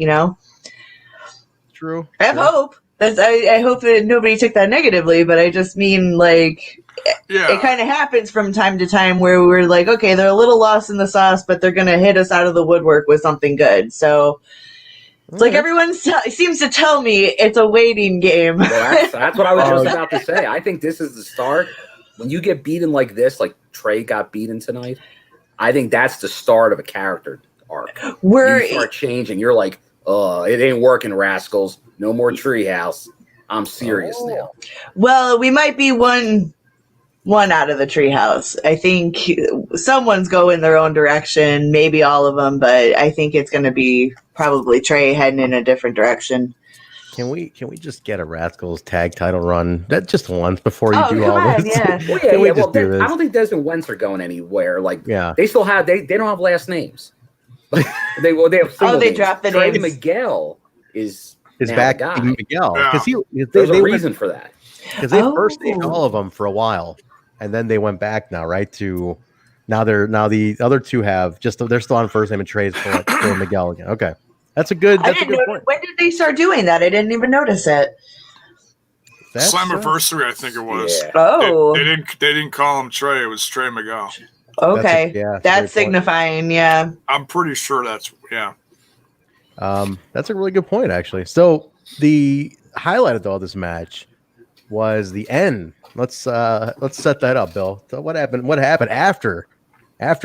True. I have hope. I hope that nobody took that negatively, but I just mean it kind of happens from time to time where we're like, okay, they're a little lost in the sauce, but they're going to hit us out of the woodwork with something good. So it's like everyone seems to tell me it's a waiting game. Well, that's what I was just about to say. I think this is the start. When you get beaten like this, like Trey got beaten tonight, I think that's the start of a character arc. You start changing. You're like, oh, it ain't working, rascals. No more treehouse. I'm serious now. Well, we might be one out of the treehouse. I think someone's going their own direction, maybe all of them, but I think it's going to be probably Trey heading in a different direction. Can we just get a Rascals tag title run that just once before you do all this? Yeah. Well, I don't think Des and Wentz are going anywhere. They still have they don't have last names. they have they dropped the Trey names. Miguel is back to Miguel because there's a reason for that. Because they first named all of them for a while, and then they went back now, right? To now the other two have they're still on first name and Trey's for Miguel again. Okay, That's a good point. When did they start doing that? I didn't even notice it. Slammiversary, I think it was. Yeah. Oh. They didn't call him Trey. It was Trey Miguel. Okay. That's signifying, yeah. I'm pretty sure that's, yeah. That's a really good point, actually. So the highlight of all this match was the end. Let's set that up, Bill. So what happened? What happened after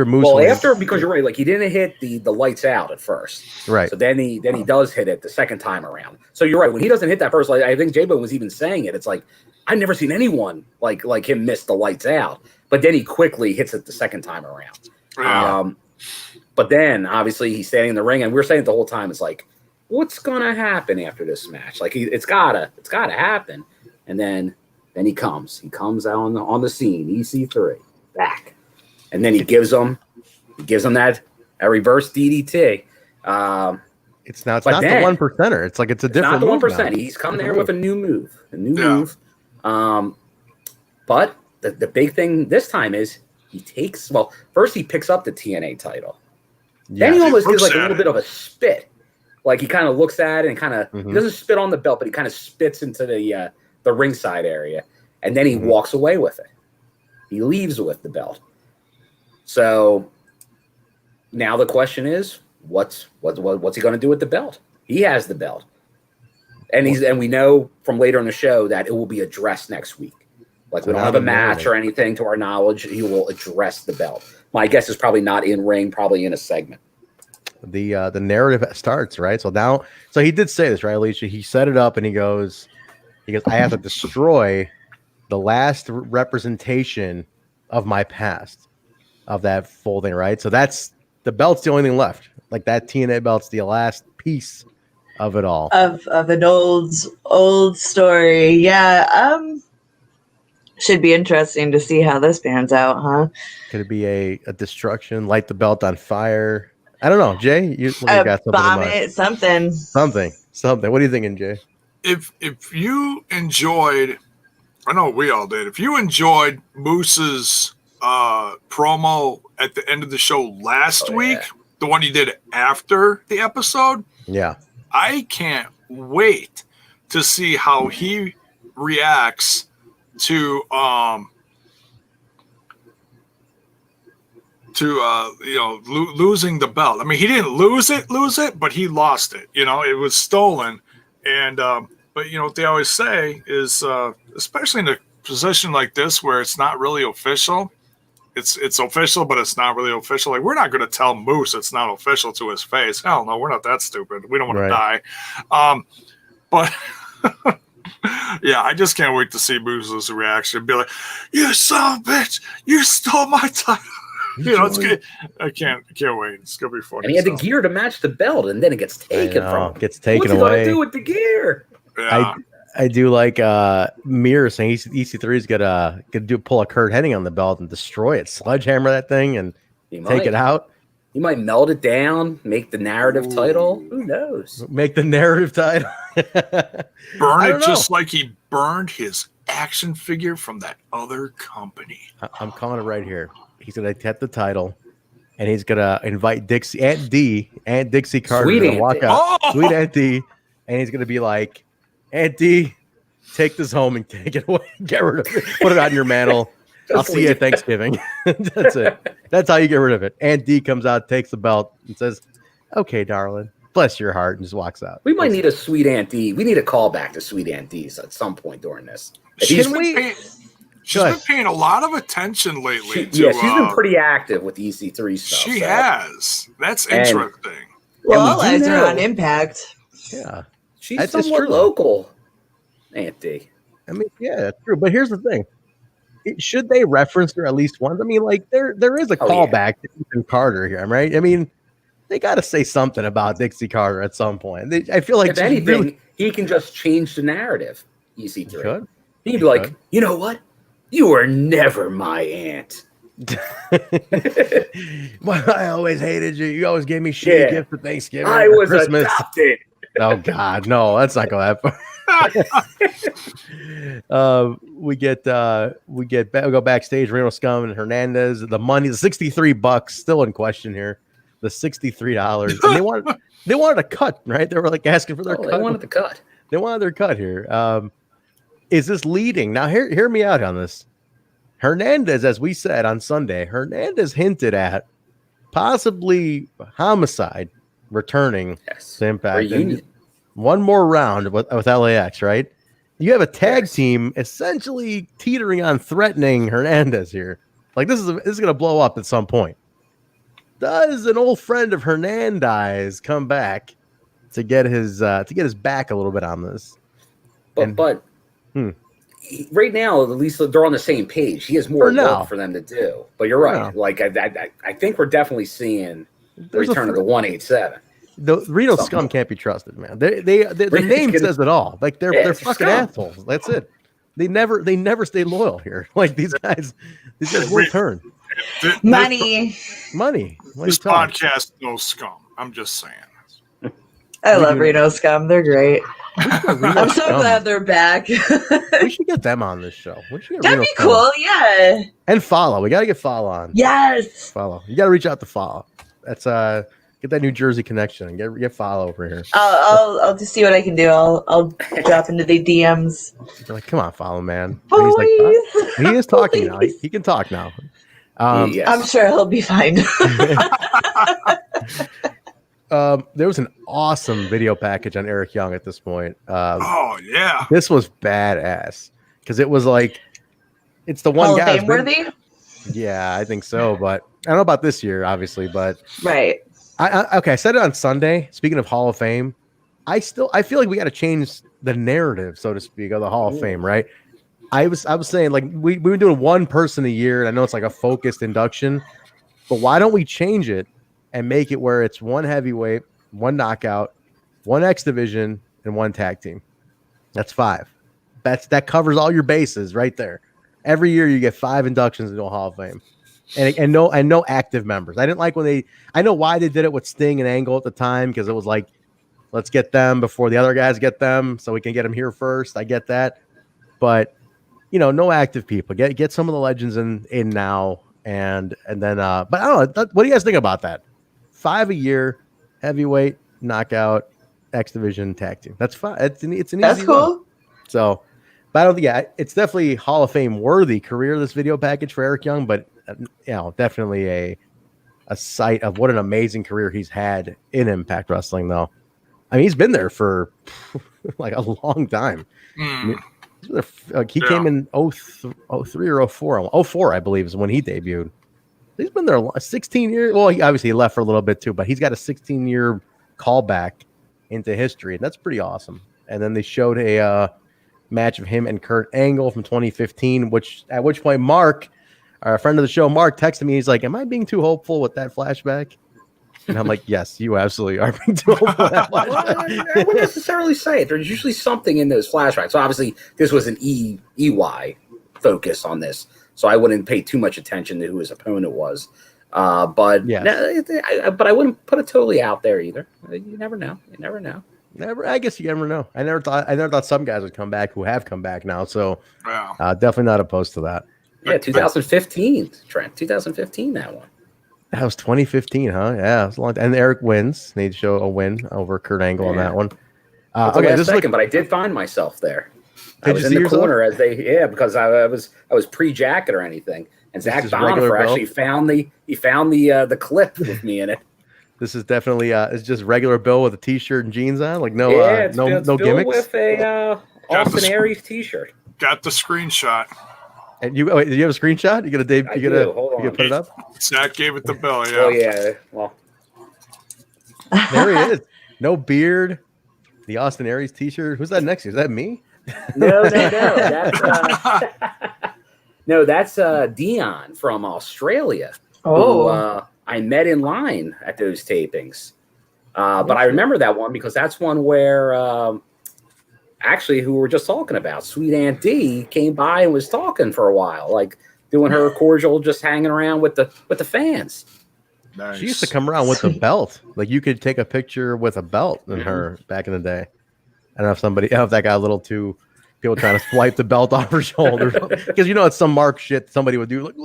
Moose? Well, because you're right. Like he didn't hit the lights out at first, right? So then he does hit it the second time around. So you're right. When he doesn't hit that first, like I think Jaybone was even saying it. It's like I've never seen anyone like him miss the lights out. But then he quickly hits it the second time around. Yeah. But then obviously he's standing in the ring, and we're saying it the whole time. It's like, what's gonna happen after this match? Like it's gotta happen. And then he comes out on the scene. EC3 back. And then he gives them that reverse DDT. It's not the 1%er. It's like it's a different. Not the 1%. He's come there with a new move. But the big thing this time is first he picks up the TNA title. Then he almost gives like a little bit of a spit. Like he kind of looks at it and kind of he doesn't spit on the belt, but he kind of spits into the ringside area, and then he walks away with it. He leaves with the belt. So now the question is, what's he going to do with the belt? He has the belt, and we know from later in the show that it will be addressed next week. Like we don't have a match or anything to our knowledge. He will address the belt. My guess is probably not in ring, probably in a segment. The narrative starts, right? So he did say this, right, Alicia? He set it up and he goes, I have to destroy the last representation of my past, of that folding, right? So that's the belt's the only thing left. Like that TNA belt's the last piece of it all. Of an old story. Yeah. Should be interesting to see how this pans out, huh? Could it be a destruction, light the belt on fire? I don't know, Jay. You got something bomb it, something. What are you thinking, Jay? If you enjoyed, I know we all did. If you enjoyed Moose's promo at the end of the show last week, the one he did after the episode, I can't wait to see how he reacts to losing the belt. I mean, he didn't lose it, but he lost it. You know, it was stolen. And but you know what they always say is, especially in a position like this where it's not really official, it's official, but it's not really official. Like, we're not going to tell Moose it's not official to his face. Hell no, we're not that stupid. We don't want to die. But yeah, I just can't wait to see Moose's reaction. Be like, "You son of a bitch! You stole my title!" You know, it's good. I can't wait. It's gonna be funny. And he had the gear to match the belt, and then it gets taken from him. Gets taken away. What's he gonna do with the gear? Yeah. I do like Mir saying EC3 is gonna pull a Kurt Hennig on the belt and destroy it, sledgehammer that thing, and take it out. He might melt it down, make the narrative title. Who knows? Make the narrative title. Burn it just like he burned his action figure from that other company. I'm calling it right here. He's gonna get the title, and he's gonna invite Aunt Dixie Carter to walk out. Sweet Aunt D, and he's gonna be like, "Aunt D, take this home and take it away. Get rid of it. Put it on your mantle. I'll see you at Thanksgiving." That's it. That's how you get rid of it. Aunt D comes out, takes the belt, and says, "Okay, darling, bless your heart," and just walks out. We might need a Sweet Aunt D. We need a callback to Sweet Aunt D's at some point during this. She's been paying a lot of attention lately. She's been pretty active with EC3 stuff. She has. That's interesting. Well, all eyes are on Impact. Yeah. She's somewhat local, Aunt D. I mean, yeah, that's true. But here's the thing. Should they reference her at least once? I mean, like, there is a callback to Ethan Carter here, right? I mean, they got to say something about Dixie Carter at some point. I feel like if anything, he can just change the narrative. EC3. He'd be like, "You know what? You were never my aunt." Well, I always hated you. You always gave me shitty gifts for Thanksgiving. I was Christmas. Adopted. Oh God, no, let's not go that far. We go backstage. Reno Scum and Hernandez. The money, the $63 still in question here. the $63, and they wanted a cut, right? They were like asking for their cut. They wanted the cut. They wanted their cut here. Is this leading? Now, hear me out on this. Hernandez, as we said on Sunday, Hernandez hinted at possibly Homicide returning to Impact. One more round with LAX, right? You have a tag team essentially teetering on threatening Hernandez here. Like this is going to blow up at some point. Does an old friend of Hernandez come back to get his back a little bit on this? But right now, at least they're on the same page. He has more work for them to do. But you're right. No. Like I think we're definitely seeing the return of the 187. The Reno scum can't be trusted, man. The name says it all. Like they're fucking scum. assholes. That's it. They never stay loyal here. Like these guys will turn. Money. This podcast, no scum. I'm just saying. I love Reno Scum. They're great. I'm so glad they're back. We should get them on this show. That'd be cool, yeah. And Fallah. We got to get Fallah on. Yes. Fallah. You got to reach out to Fallah. That's get that New Jersey connection and get Fallah over here. I'll just see what I can do. I'll drop into the DMs. You're like, come on, Fallah, man. Please. And he's like, he is talking now. He can talk now. I'm sure he'll be fine. There was an awesome video package on Eric Young at this point. Oh yeah, this was badass because it was like it's the one Hall guy. of Fame worthy? Yeah, I think so. But I don't know about this year, obviously. But right. I said it on Sunday. Speaking of Hall of Fame, I feel like we got to change the narrative, so to speak, of the Hall of Fame. Right. I was saying like we've been doing one person a year, and I know it's like a focused induction, but why don't we change it and make it where it's one heavyweight, one knockout, one X division, and one tag team? That's 5. That covers all your bases right there. Every year you get 5 inductions into a Hall of Fame, and no active members. I didn't like when I know why they did it with Sting and Angle at the time, because it was like, let's get them before the other guys get them, so we can get them here first. I get that, but no active people. Get some of the legends in now, and then. But I don't know. What do you guys think about that? 5 a year, heavyweight, knockout, X division, tag team. That's fine. It's an easy cool. one. So, but I don't think it's definitely Hall of Fame worthy career, this video package for Eric Young, but definitely a sight of what an amazing career he's had in Impact Wrestling, though. I mean, he's been there for like a long time. He came in 03 or 04. 04, I believe, is when he debuted. He's been there 16 years. Well, he obviously left for a little bit too, but he's got a 16-year callback into history, and that's pretty awesome. And then they showed a match of him and Kurt Angle from 2015, at which point Mark, our friend of the show, Mark, texted me. He's like, "Am I being too hopeful with that flashback?" And I'm like, "Yes, you absolutely are being too hopeful with that flashback." Well, I wouldn't necessarily say it. There's usually something in those flashbacks. So obviously, this was an EY focus on this. So I wouldn't pay too much attention to who his opponent was, but I wouldn't put it totally out there either. You never know. I guess you never know. I never thought some guys would come back who have come back now. So definitely not opposed to that. Yeah, 2015, Trent. 2015, that one. That was 2015, huh? Yeah, it was a long time. And Eric wins. They show a win over Kurt Angle on that one. Okay, but I did find myself there. I was in the corner because I was pre-jacket or anything, and Zach Bonifer actually found the clip with me in it. This is definitely it's just regular Bill with a t-shirt and jeans on, like no it's Bill gimmicks. With a Austin Aries t-shirt. Got the screenshot. And did you have a screenshot? You gonna put it up? Zach gave it to Bill. Yeah. Oh yeah. Well, there he is. No beard. The Austin Aries t-shirt. Who's that next to you? Is that me? No. That's Dion from Australia. Who I met in line at those tapings. But I remember that one because that's one where actually who we were just talking about, Sweet Aunt D came by and was talking for a while, like doing her cordial, just hanging around with the fans. Nice. She used to come around with a belt. Like you could take a picture with a belt in her back in the day. I don't know if that got a little too people trying to swipe the belt off her shoulder, because it's some Mark shit somebody would do, like,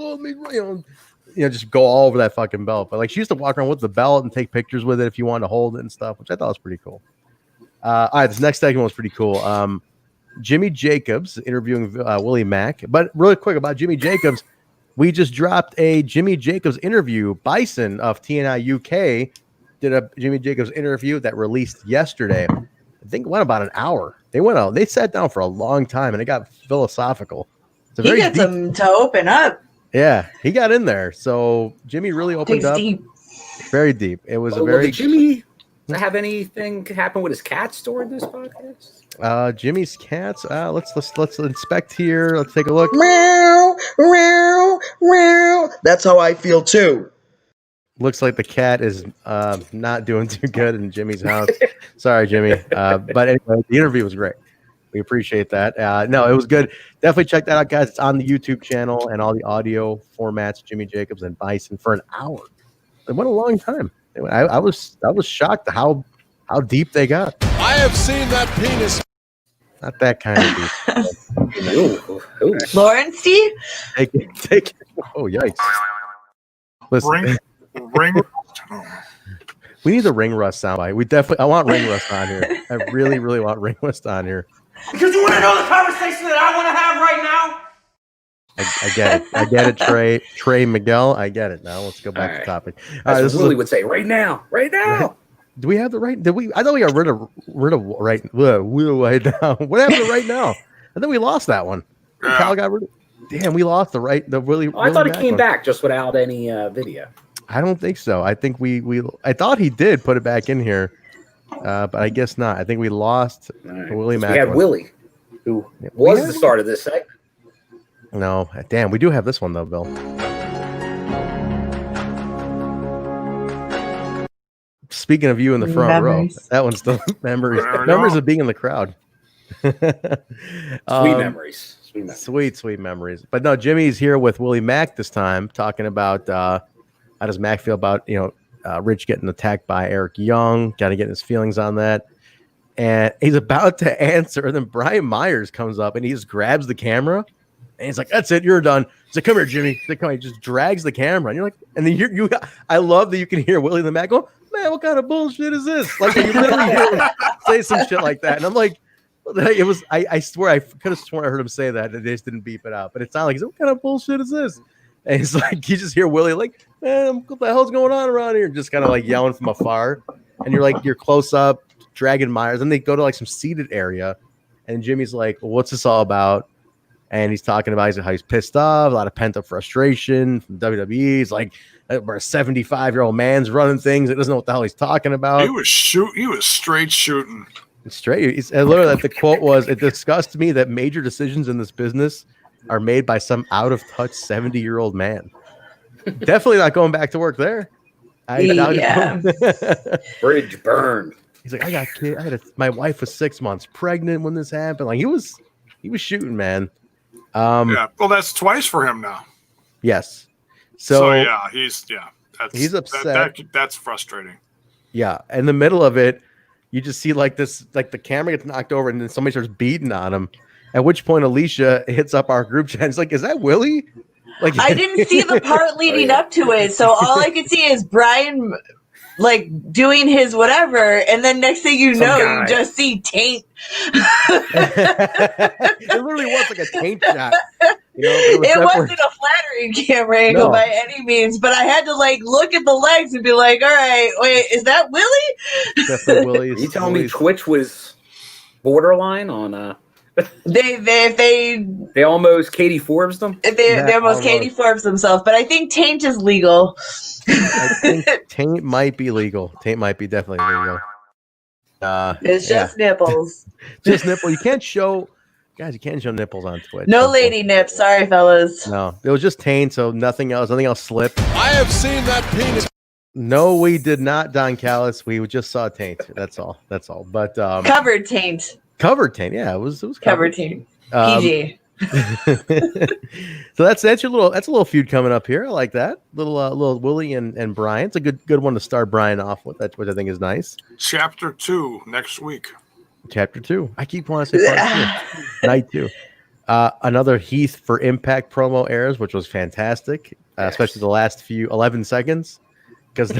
just go all over that fucking belt. But like she used to walk around with the belt and take pictures with it if you wanted to hold it and stuff, which I thought was pretty cool. All right, this next segment was pretty cool. Jimmy Jacobs interviewing Willie Mack. But really quick about Jimmy Jacobs, we just dropped a Jimmy Jacobs interview. Bison of TNI UK did a Jimmy Jacobs interview that released yesterday. I think it went about an hour. They sat down for a long time and it got philosophical. He gets him to open up. Yeah, he got in there. So Jimmy really opened up. Deep. Very deep. It was Did Jimmy have anything happen with his cats during this podcast? Jimmy's cats. Let's inspect here. Let's take a look. Meow, meow, meow. That's how I feel too. Looks like the cat is not doing too good in Jimmy's house. Sorry, Jimmy. But anyway, the interview was great. We appreciate that. No, it was good. Definitely check that out, guys. It's on the YouTube channel and all the audio formats. Jimmy Jacobs and Bison for an hour. It went a long time. I was shocked how deep they got. I have seen that penis. Not that kind of deep. Ooh. Lawrence T? Take it. Oh, yikes. Listen. Ring. We need the ring rust soundbite. I want ring rust on here. I really, really want ring rust on here. Because you want to know the conversation that I want to have right now? I get it. I get it, Trey Miguel. I get it. Now let's go back to the topic. As Willie would say, right now. Do we have the right? Did we? I thought we got rid of right now. What happened to right now? I think we lost that one. Kyle got rid of. Damn, we lost the right. The Willie. I thought it came back just without any video. I don't think so. I think I thought he did put it back in here, but I guess not. I think we lost Willie Mack. We had Willie, who was the start of this segment. No, damn, we do have this one though, Bill. Speaking of you in the front row, that one's still memories. Memories of being in the crowd. Sweet memories. Sweet memories. But no, Jimmy's here with Willie Mack this time, talking about how does Mack feel about Rich getting attacked by Eric Young, kind of getting his feelings on that. And he's about to answer, and then Brian Myers comes up and he just grabs the camera and he's like, "That's it, you're done." He's like, "Come here, Jimmy." He's like, "Come here." He just drags the camera, and you're like, and then I love that you can hear Willie in the Mack go, "Man, what kind of bullshit is this?" Like you literally hear him say some shit like that, and I'm like, it was. I swear I could have sworn I heard him say that, and they just didn't beep it out. But it sounded like, "What kind of bullshit is this?" And he's like, you just hear Willie like, "Man, what the hell's going on around here?" Just kind of like yelling from afar, and you're close up, dragging Myers. And they go to like some seated area, and Jimmy's like, "Well, what's this all about?" And he's talking about how he's pissed off, a lot of pent up frustration from WWE. He's like, "A 75-year-old man's running things. It doesn't know what the hell he's talking about." He was straight shooting. Straight. Literally, the quote was, "It disgusts me that major decisions in this business are made by some out of touch 70-year-old man." Definitely not going back to work there. Bridge burned. He's like, "I got kids. My wife was 6 months pregnant when this happened." Like he was shooting, man. Yeah. Well, that's twice for him now. Yes. So yeah, he's upset. That's frustrating. Yeah. In the middle of it, you just see like this, like the camera gets knocked over and then somebody starts beating on him. At which point Alicia hits up our group chat. It's like, "Is that Willie?" Like I didn't see the part leading up to it, so all I could see is Brian like doing his whatever, and then next thing you know, you just see Taint. It literally was like a Taint shot. It wasn't a flattering camera angle by any means, but I had to like look at the legs and be like, "All right, wait, is that Willie?" Definitely Willie. Are you telling me Twitch was borderline on They almost Katie Forbes them? They almost Katie Forbes themselves, but I think Taint is legal. I think Taint might be legal. Taint might be definitely legal. It's just nipples. Just nipple. You can't show nipples on Twitch. No lady nips. Sorry, fellas. No, it was just Taint, so nothing else slipped. I have seen that penis. No, we did not, Don Callis. We just saw Taint. That's all. But covered Taint. Covered Taint. Yeah, it was covered Taint. PG. So that's a little feud coming up here. I like that little Willie and Brian. It's a good one to start Brian off with. That's what I think is nice. Chapter 2 next week. Chapter 2. I keep wanting to say part 2. Night 2. Another Heath for Impact promo airs, which was fantastic. especially the last 11 seconds, because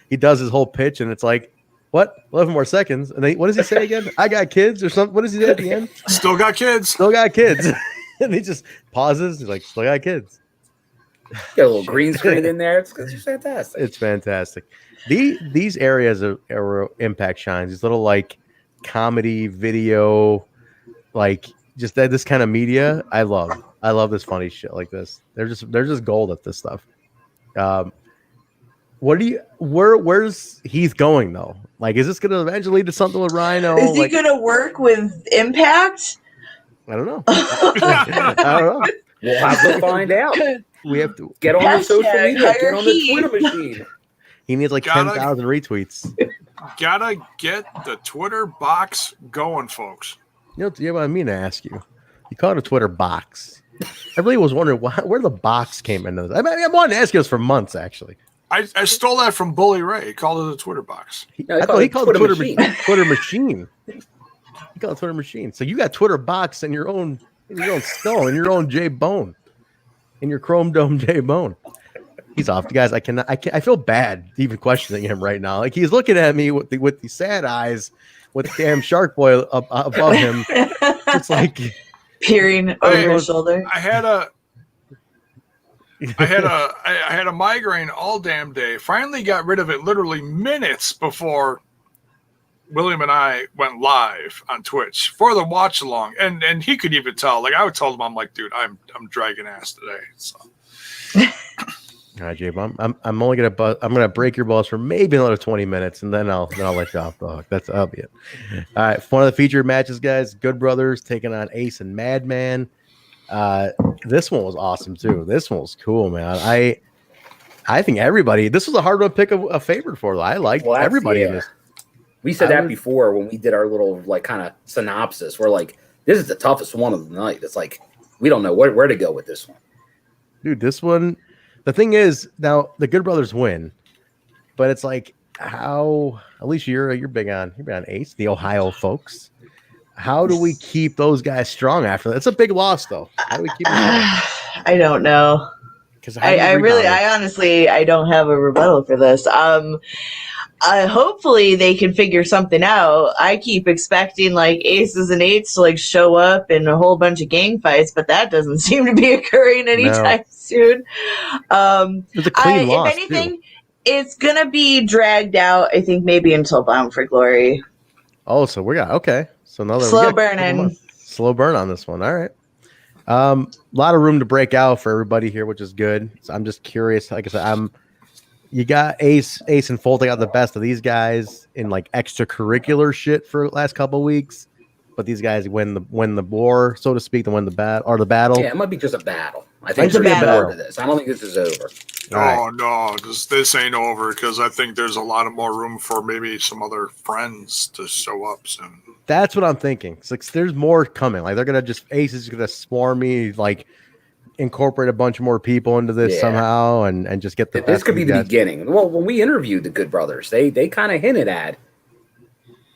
he does his whole pitch and it's like, what? 11 more seconds. And what does he say again? I got kids or something. What does he say at the end? Still got kids. Still got kids. And he just pauses. He's like, still got kids. Get a little green screen in there. It's fantastic. It's fantastic. These areas of Impact shines. These little like comedy video, like just this kind of media. I love this funny shit like this. They're just gold at this stuff. Where's Heath going though? Like, is this going to eventually lead to something with Rhino? Is he going to work with Impact? I don't know. I don't know. We'll have to find out. We have to get on the social media. Get on the Twitter machine. He needs like 10,000 retweets. Gotta get the Twitter box going, folks. You know what I mean to ask you. You call it a Twitter box. I really was wondering where the box came into this. I wanted to ask you this for months, actually. I stole that from Bully Ray. He called it a Twitter box. I thought he called it Twitter machine. Twitter machine. He called it Twitter machine. So you got Twitter box in your own skull, in your own Jaybone, in your Chrome Dome Jaybone. He's off, guys. I feel bad even questioning him right now. Like, he's looking at me with the sad eyes, with the damn Shark Boy above him. It's like peering over his shoulder. I had a migraine all damn day. Finally got rid of it literally minutes before William and I went live on Twitch for the watch along, and he could even tell. Like, I would tell him, I'm like, dude, I'm dragging ass today. So. All right, Jabe, I'm only gonna break your balls for maybe another 20 minutes, and then I'll let you off the hook. That'll be it. All right, one of the featured matches, guys. Good Brothers taking on Ace and Madman. This one was awesome too. This one was cool, man. I think everybody. This was a hard one to pick a favorite for. I liked everybody in this. We said that before when we did our little like kind of synopsis. We're like, this is the toughest one of the night. It's like we don't know where to go with this one, dude. This one. The thing is, now the Good Brothers win, but it's like how Alicia, you're big on Ace, the Ohio folks. How do we keep those guys strong after that? It's a big loss, though. How do we keep them strong? I don't know. Because I honestly don't have a rebuttal for this. Hopefully they can figure something out. I keep expecting like Aces and Eights to like show up in a whole bunch of gang fights, but that doesn't seem to be occurring anytime soon. It's a clean loss, if anything, it's gonna be dragged out. I think maybe until Bound for Glory. Oh, so we got okay. So another slow burn on this one. All right. A lot of room to break out for everybody here, which is good. So I'm just curious. Like I said, you got Ace and Fulton got the best of these guys in like extracurricular shit for the last couple of weeks, but these guys win the war, so to speak, to win the battle. Yeah, it might be just a battle. I think it's a battle to this. I don't think this is over. No, this ain't over because I think there's a lot of more room for maybe some other friends to show up soon. That's what I'm thinking. It's like there's more coming. Like they're gonna Ace is gonna swarm me, like incorporate a bunch more people into this somehow, and just get the. This could be the beginning. Well, when we interviewed the Good Brothers, they kind of hinted at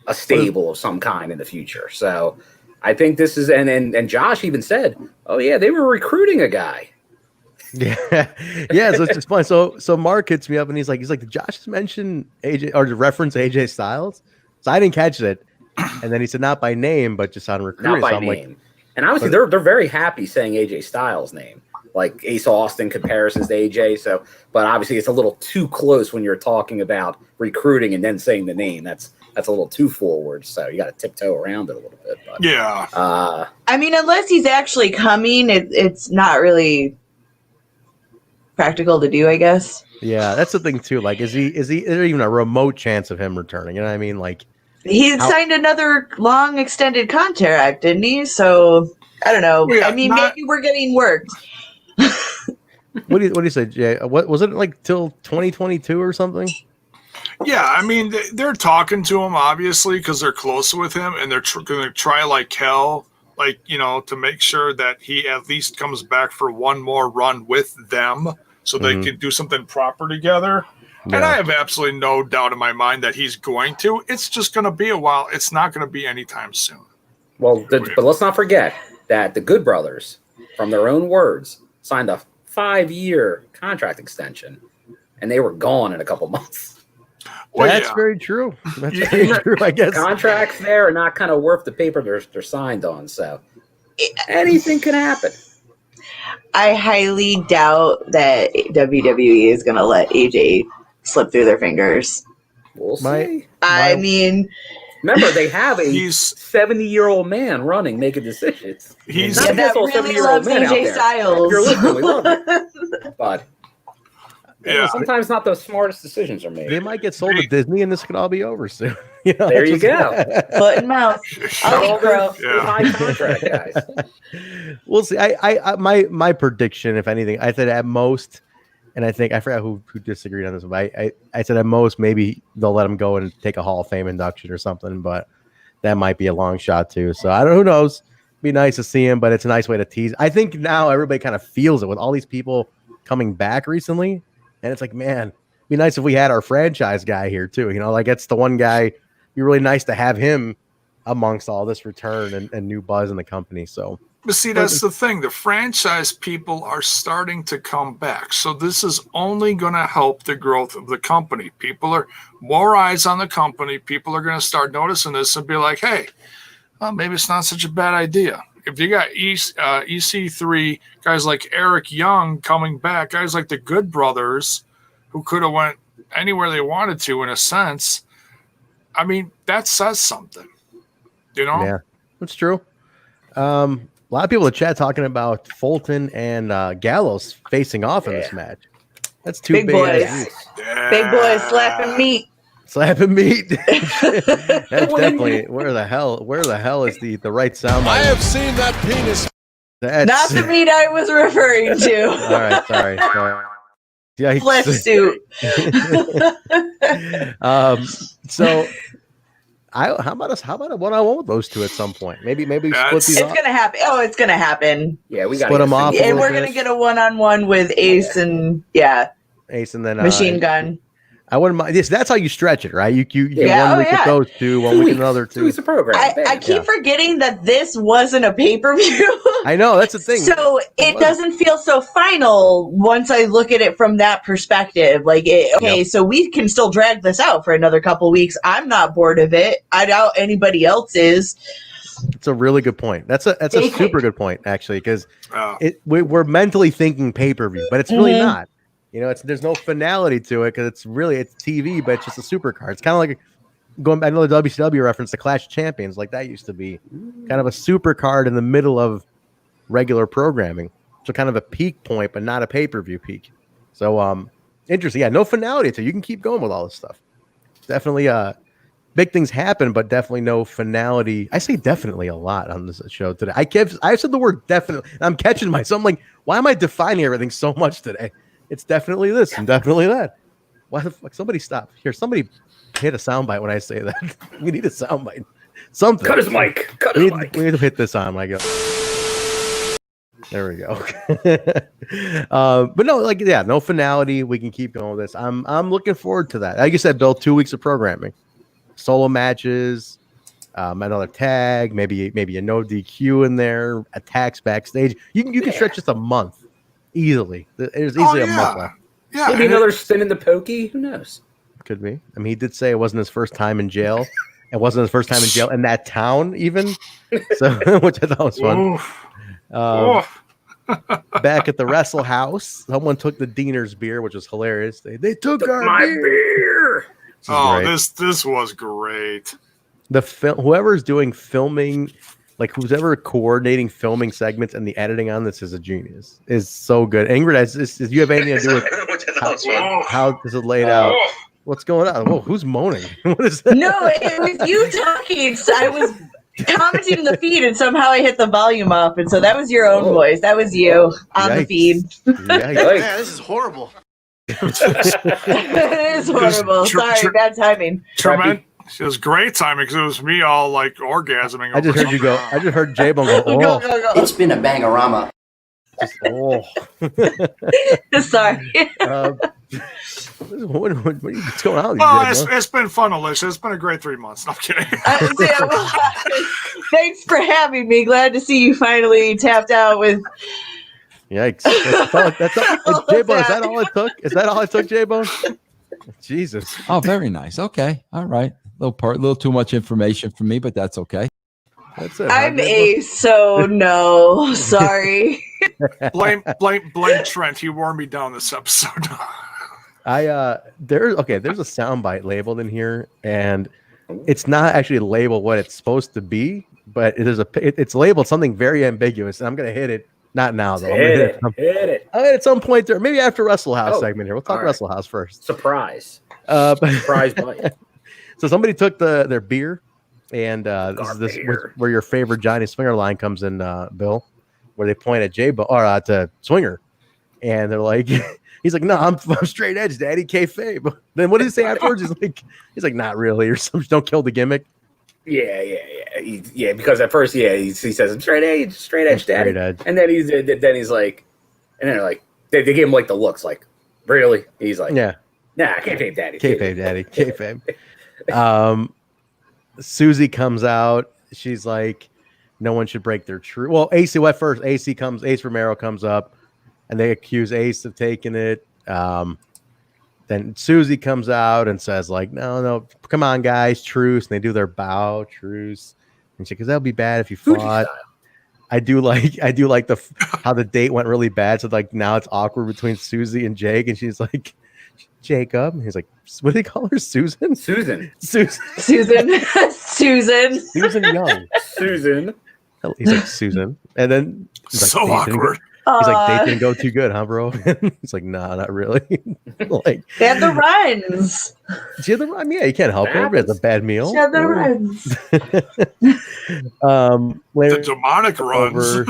a stable of some kind in the future. So I think this is, and Josh even said, "Oh yeah, they were recruiting a guy." Yeah. So it's just fun. So Mark hits me up and he's like, did Josh just mention AJ or reference AJ Styles? So I didn't catch it. And then he said not by name, but just on recruiting. Not by name. And obviously they're very happy saying AJ Styles' name, like Ace Austin comparisons to AJ. So, but obviously it's a little too close when you're talking about recruiting and then saying the name. That's a little too forward. So you got to tiptoe around it a little bit. But, yeah. I mean, unless he's actually coming, it's not really practical to do, I guess. Yeah, that's the thing too. Like, is there even a remote chance of him returning? You know what I mean? Like, he signed another long extended contract, didn't he? So I don't know. Yeah, I mean, maybe we're getting worked. What do you say, Jay? What was it like till 2022 or something? Yeah, I mean, they're talking to him obviously because they're close with him, and they're going to try like hell, like, you know, to make sure that he at least comes back for one more run with them, so they can do something proper together. Yeah. And I have absolutely no doubt in my mind that he's going to. It's just going to be a while. It's not going to be anytime soon. Well, but let's not forget that the Good Brothers, from their own words, signed a 5-year contract extension, and they were gone in a couple months. Well, that's very true. That's very true, I guess. Contracts there are not kind of worth the paper they're signed on, so anything can happen. I highly doubt that WWE is going to let AJ slip through their fingers. We'll see. I mean, remember, they have a 70-year-old man making decisions. He's that really loves AJ Styles. If you're listening, we love it. But sometimes not the smartest decisions are made. They might get sold to Disney, and this could all be over soon. There you go. Foot and mouth. High contract guys. We'll see. My prediction, if anything, I said at most, and I think I forgot who disagreed on this one. But I said at most maybe they'll let him go and take a Hall of Fame induction or something, but that might be a long shot too. So I don't know. Who knows? Be nice to see him, but it's a nice way to tease. I think now everybody kind of feels it with all these people coming back recently, and it's like, man, it'd be nice if we had our franchise guy here too. Like it's the one guy. Be really nice to have him amongst all this return and new buzz in the company. So, but see, that's the thing. The franchise people are starting to come back. So this is only going to help the growth of the company. People are more eyes on the company. People are going to start noticing this and be like, hey, well, maybe it's not such a bad idea. If you got EC3 guys like Eric Young coming back, guys like the Good Brothers who could have went anywhere they wanted to in a sense. I mean, that says something, Yeah, that's true. A lot of people in the chat talking about Fulton and Gallows facing off in this match. That's two big boys. Big boys slapping meat. Slapping meat. That's definitely where the hell is the right sound? I have seen that penis. Not the meat I was referring to. All right, sorry. Yeah, flesh suit. So how about a one-on-one with those two at some point? Maybe split these off. It's gonna happen. Oh, it's gonna happen. Yeah, we got split them off. And we're gonna get a one-on-one with Ace and Ace and then Machine Gun. I wouldn't mind. Yes, that's how you stretch it, right? You 1 week with those two, 1 week another two. It's a program. I keep forgetting that this wasn't a pay-per-view. I know, that's the thing. So it doesn't feel so final once I look at it from that perspective. So we can still drag this out for another couple weeks. I'm not bored of it. I doubt anybody else is. It's a really good point. That's a super good point, actually, because we're mentally thinking pay-per-view, but it's really not. There's no finality to it because it's TV, but it's just a super card. It's kind of like going back. I know the WCW reference, the Clash of Champions, like that used to be kind of a super card in the middle of regular programming. So kind of a peak point, but not a pay-per-view peak. So interesting. Yeah, no finality to it. You can keep going with all this stuff. Definitely big things happen, but definitely no finality. I say definitely a lot on this show today. I said the word definitely. And I'm catching myself. I'm like, why am I defining everything so much today? It's definitely this and definitely that. Why the fuck? Somebody stop. Here, somebody hit a soundbite when I say that. We need a soundbite. Something. Cut his mic. We need to hit this on, my God. There we go. But no, no finality. We can keep going with this. I'm looking forward to that. Like you said, Bill, 2 weeks of programming. Solo matches, another tag, maybe a no DQ in there, attacks backstage. You can stretch just a month. Easily. There's easily a month left. Yeah. Maybe another spin in the pokey. Who knows? Could be. I mean, he did say it wasn't his first time in jail. It wasn't his first time in jail in that town, even. So, which I thought was fun. Back at the Wrestle House, someone took the Diener's beer, which was hilarious. They took my beer. This was great. Whoever's doing filming. Like who's ever coordinating filming segments and the editing on this is a genius. Is so good. Ingrid, do you have anything to do with how this is laid out? What's going on? Whoa, who's moaning? What is that? No, it was you talking. So I was commenting the feed and somehow I hit the volume up. And so that was your own voice. That was you on the feed. Man, this is horrible. It is horrible. Sorry, bad timing. It was great timing because it was me all like orgasming. I just heard you go. I just heard Jaybone go. Go. It's been a bangorama. Sorry. What's going on? It's been fun, Alicia. It's been a great 3 months. No, I'm kidding. Thanks for having me. Glad to see you finally tapped out with Yikes! That's all. Jaybone, is that all it took? Is that all it took, Jaybone? Jesus. Oh, very nice. Okay. All right. Little too much information for me, but that's okay. That's it. I'm Ace, so no. Sorry. blame Trent. He wore me down this episode. There's a soundbite labeled in here, and it's not actually labeled what it's supposed to be, but it's labeled something very ambiguous, and I'm gonna hit it. Not now though. Hit it. At some point there, maybe after Wrestle House segment here. We'll talk Wrestle House first. Surprise. Surprise bite. So somebody took their beer, and this is where your favorite Johnny Swinger line comes in, Bill, where they point at Jaybone or to Swinger, and they're like, he's like, no, I'm straight edge, Daddy, kayfabe. Then what did he say afterwards? He's like, not really, or something. Don't kill the gimmick. Yeah. Because at first, he says I'm straight edge, Daddy, and then he's like, and then they're like, they give him like the looks, like, really? He's like, nah, kayfabe, Daddy, kayfabe. Susie comes out. She's like, no one should break their truth. Well, Ace went first. Ace Romero comes up, and they accuse Ace of taking it. Then Susie comes out and says, like, no, come on, guys, truce. And they do their bow, truce. And she goes, that'll be bad if you fought. I do like how the date went really bad. So like now it's awkward between Susie and Jake, and she's like, Jacob. And he's like, what do they call her? Susan Young. Susan. He's like, Susan. And then he's like, so awkward. He's like, date didn't go too good, huh, bro? He's like, nah, not really. Like, they had the runs. She had the run. Yeah, you can't help it. Everybody has a bad meal. She had the runs. The demonic runs.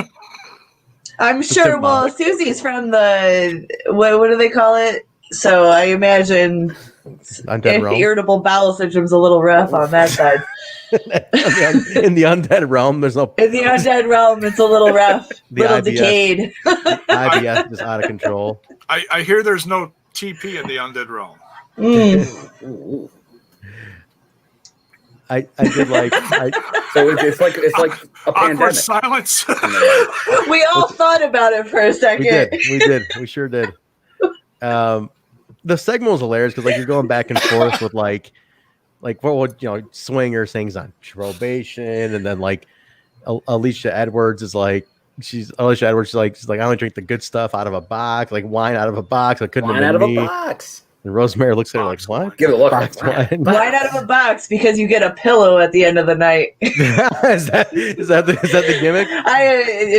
I'm sure. Well, Susie's from the what do they call it? So I imagine irritable bowel syndrome's a little rough on that side. In the undead realm, there's no. In the undead realm, it's a little rough, little decayed. The IBS is out of control. I hear there's no TP in the undead realm. I did like. So it's like a awkward pandemic. Silence. We all thought about it for a second. We sure did. The segment was hilarious because like you're going back and forth with like what Swinger saying on probation, and then like Alicia Edwards is like she's like I only drink the good stuff out of a box, like wine out of a box. It couldn't have been me. Box. And Rosemary looks at her like, what? Give it a look. Wine out of a box because you get a pillow at the end of the night. Is that the gimmick?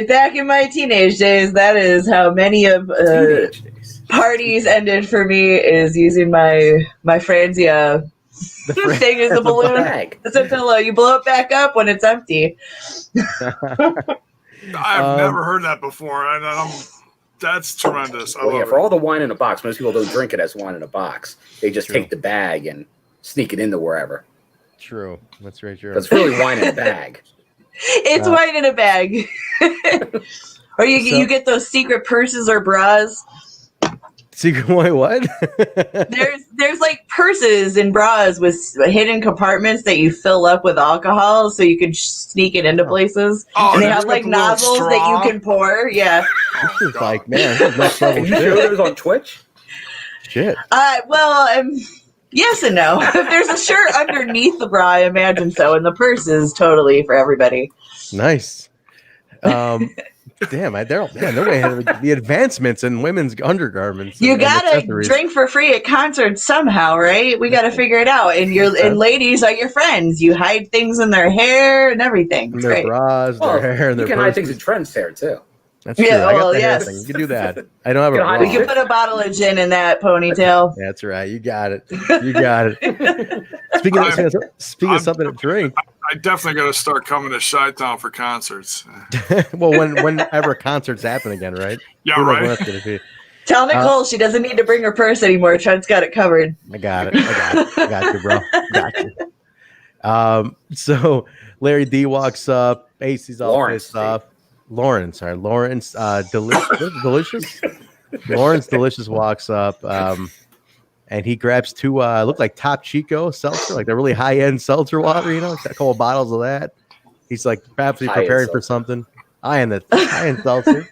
Back in my teenage days, that is how many of parties ended for me, is using my Franzia thing as a balloon. It's a pillow. You blow it back up when it's empty. I've never heard that before, and that's tremendous. For all the wine in a box, most people don't drink it as wine in a box. They just take the bag and sneak it into wherever. True. That's very true. That's really wine in a bag. It's wine in a bag. Or you get those secret purses or bras. Secret what? There's like purses and bras with hidden compartments that you fill up with alcohol so you can sneak it into places. And they have like nozzles that you can pour. Yeah. This is like, man, this is next Can level you show shit. those on Twitch? Shit. Yes and no. If there's a shirt underneath the bra, I imagine so, and the purse is totally for everybody. Nice. Damn, they're way ahead of the advancements in women's undergarments. You and gotta accessories. drink for free at concerts somehow, right? We gotta figure it out. And ladies are your friends. You hide things in their hair and everything. It's Their great. bras, their hair, and their You can hide purses. things in Trent's hair too. That's true. Yeah, I got well, the hair yes. thing. You can do that. I don't have a bra. We can put a bottle of gin in that ponytail. That's right. You got it. You got it. Speaking of something to drink. I definitely got to start coming to Chi-Town for concerts. Well, whenever concerts happen again, right? Yeah, Who knows right. when that's gonna be. Tell Nicole she doesn't need to bring her purse anymore. Trent's got it covered. I got it. I got you, bro. Got you. So Larry D walks up. Acey's all pissed off. Lawrence, delicious. Lawrence Delicious walks up, and he grabs two look like Top Chico seltzer, like the really high end seltzer water. A couple of bottles of that. He's like perhaps preparing for something. High end seltzer.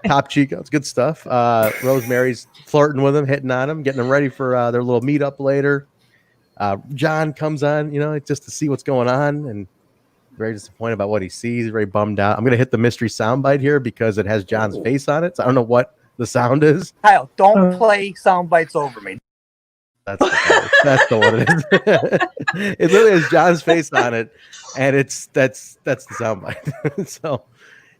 Top Chico. It's good stuff. Rosemary's flirting with him, hitting on him, getting him ready for their little meetup later. John comes on, just to see what's going on, and very disappointed about what he sees. He's very bummed out. I'm going to hit the mystery soundbite here because it has John's face on it. So I don't know what the sound is. Kyle, don't play sound bites over me. That's the one it is. It literally has John's face on it, and that's the soundbite. So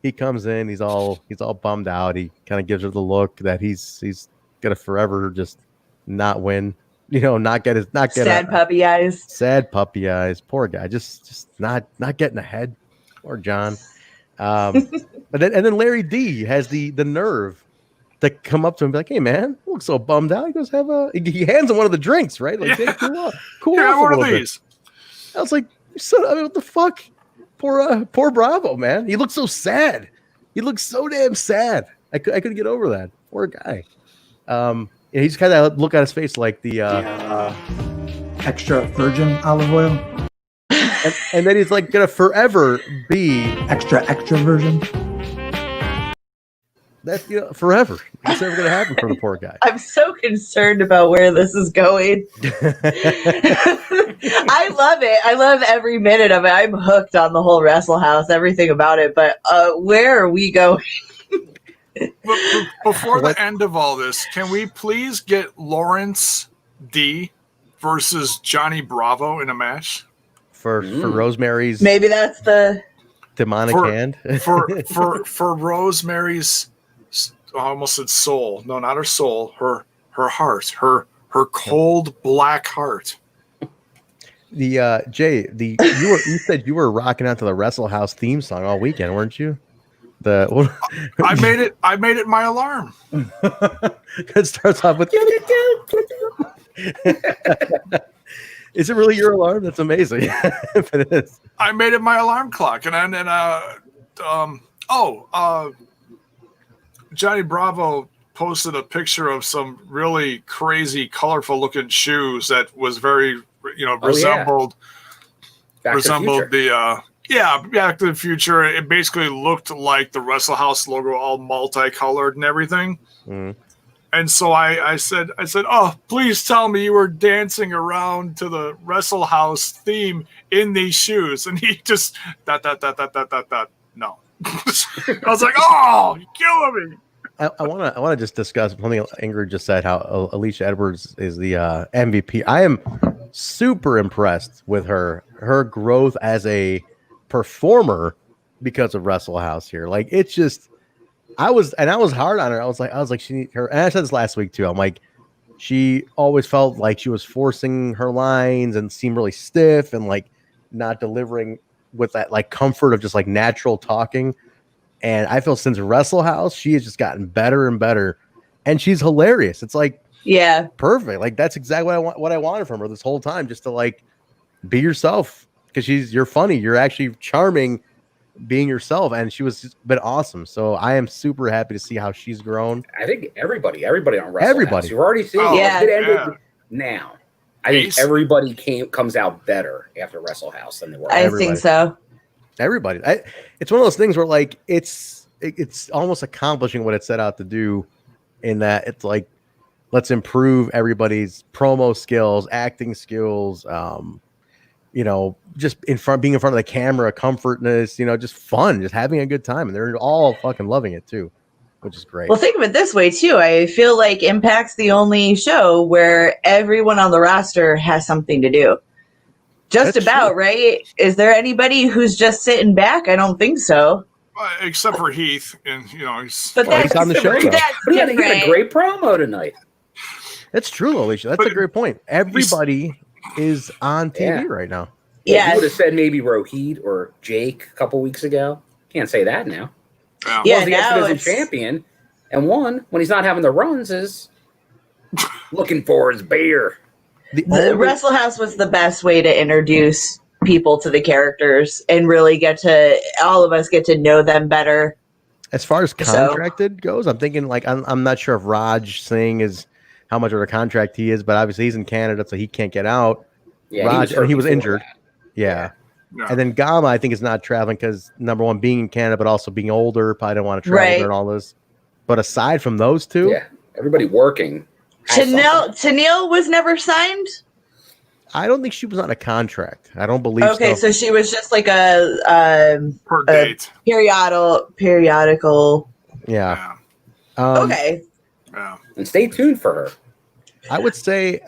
he comes in, he's all bummed out. He kind of gives her the look that he's gonna forever just not win. Sad puppy eyes. Sad puppy eyes. Poor guy, just not getting ahead. Poor John. But then Larry D has the nerve to come up to him and be like, "Hey man, you look so bummed out." He goes, he hands him one of the drinks, right? Like, hey, cool off one a of little these. bit. I was like, what the fuck? Poor Bravo, man. He looks so sad. He looks so damn sad. I couldn't get over that. Poor guy. He's kind of look at his face like the extra virgin olive oil. And then he's like gonna forever be extra virgin. That's forever. It's never gonna happen for the poor guy. I'm so concerned about where this is going. I love it. I love every minute of it. I'm hooked on the whole Wrestle House, everything about it. But where are we going? Before the end of all this, can we please get Lawrence D versus Johnny Bravo in a match for Rosemary's? Maybe that's the demonic hand for Rosemary's. I almost said soul. No, not her soul. Her heart. Her cold black heart. The Jay, you said you were rocking out to the Wrestle House theme song all weekend, weren't you? I made it my alarm. It starts off with. Is it really your alarm? That's amazing. If it is, I made it my alarm clock, and Johnny Bravo posted a picture of some really crazy, colorful looking shoes that was very, resembled the Back to the Future. It basically looked like the Wrestle House logo, all multicolored and everything. Mm. And so I said, "Oh, please tell me you were dancing around to the Wrestle House theme in these shoes." And he just no. I was like, "Oh, you're killing me." I want to just discuss something Ingrid just said, how Alicia Edwards is the MVP. I am super impressed with her growth as a performer because of Wrestle House here. Like, it's just, I was hard on her. I was like, she need her. And I said this last week too. I'm like, she always felt like she was forcing her lines and seemed really stiff and like not delivering with that like comfort of just like natural talking. And I feel since Wrestle House, she has just gotten better and better, and she's hilarious. It's like, perfect. Like, that's exactly what I wanted from her this whole time, just to like be yourself, because you're funny, you're actually charming, being yourself, and she was been awesome. So I am super happy to see how she's grown. I think everybody on Wrestle House, you've already seen now. I think everybody comes out better after Wrestle House than they were. I think so. Everybody. It's one of those things where like it's almost accomplishing what it set out to do, in that it's like, let's improve everybody's promo skills, acting skills, just being in front of the camera, comfortness, just fun, just having a good time, and they're all fucking loving it too, which is great. Well, think of it this way too. I feel like Impact's the only show where everyone on the roster has something to do. That's about true. Right? Is there anybody who's just sitting back? I don't think so. Except for Heath, and he's on the show. But he had a great promo tonight. That's true, Alicia. That's a great point. Everybody is on TV right now. Yeah, you would have said maybe Rohit or Jake a couple weeks ago. Can't say that now. Yeah, the now as a champion, and one when he's not having the runs is looking for his beer. The Wrestle House was the best way to introduce people to the characters and really all of us get to know them better. As far as contracted goes, I'm thinking like, I'm not sure if Raj Singh is how much of a contract he is, but obviously he's in Canada, so he can't get out. Yeah, Raj, he was injured. Yeah. And then Gama, I think, is not traveling because, number one, being in Canada, but also being older, probably don't want to travel and all this. But aside from those two, yeah, everybody working. Tennille was never signed. I don't think she was on a contract. I don't believe Okay, so. so she was just like a periodical. Yeah. Okay. Yeah. And stay tuned for her. I would say,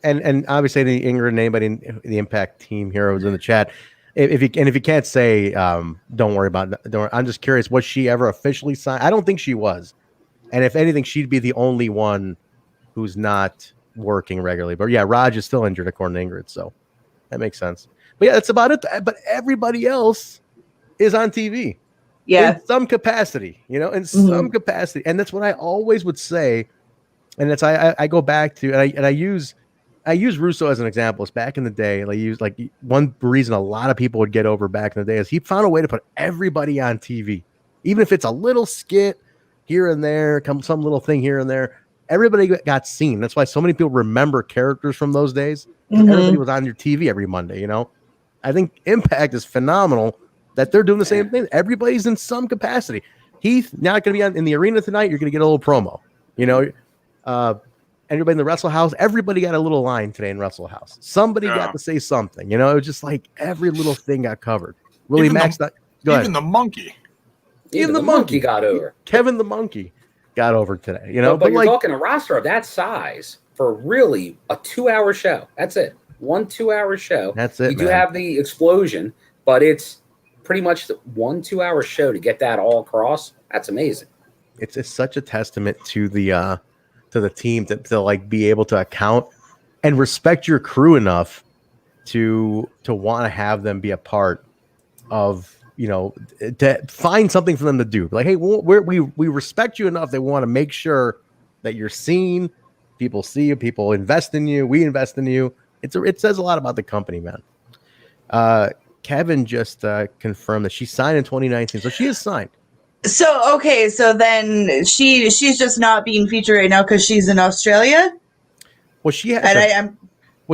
and obviously the Ingrid and anybody in the Impact team here who's in the chat, if you can't say, don't worry about it. I'm just curious, was she ever officially signed? I don't think she was. And if anything, she'd be the only one who's not working regularly. But yeah, Raj is still injured according to Ingrid, so that makes sense. But yeah, that's about it. But everybody else is on TV. Yeah. In some capacity, in some capacity. And that's what I always would say. And that's I go back to and I use Russo as an example. It's back in the day. One reason a lot of people would get over back in the day is he found a way to put everybody on TV, even if it's a little skit here and there, some little thing here and there. Everybody got seen. That's why so many people remember characters from those days. Everybody was on your TV every Monday. I think Impact is phenomenal that they're doing the same thing. Everybody's in some capacity. Heath not going to be in the arena tonight. You're going to get a little promo. Everybody in the Wrestle House, everybody got a little line today in Wrestle House. Somebody got to say something. It was just like every little thing got covered. Willie Max, go ahead. Even the monkey. Even the monkey got over. Kevin the Monkey got over today. But you're talking a roster of that size for really a 2-hour show. That's it. 1 2-hour show. That's it. You do have the explosion, but it's pretty much the 1 2-hour show to get that all across. That's amazing. It's such a testament to the team to be able to account and respect your crew enough to want to have them be a part of, to find something for them to do. Like, hey, we respect you enough that we want to make sure that you're seen, people see you, people invest in you, we invest in you. It says a lot about the company, man. Kevin just confirmed that she signed in 2019, so she is signed. So then she's just not being featured right now because she's in Australia. Well, she has.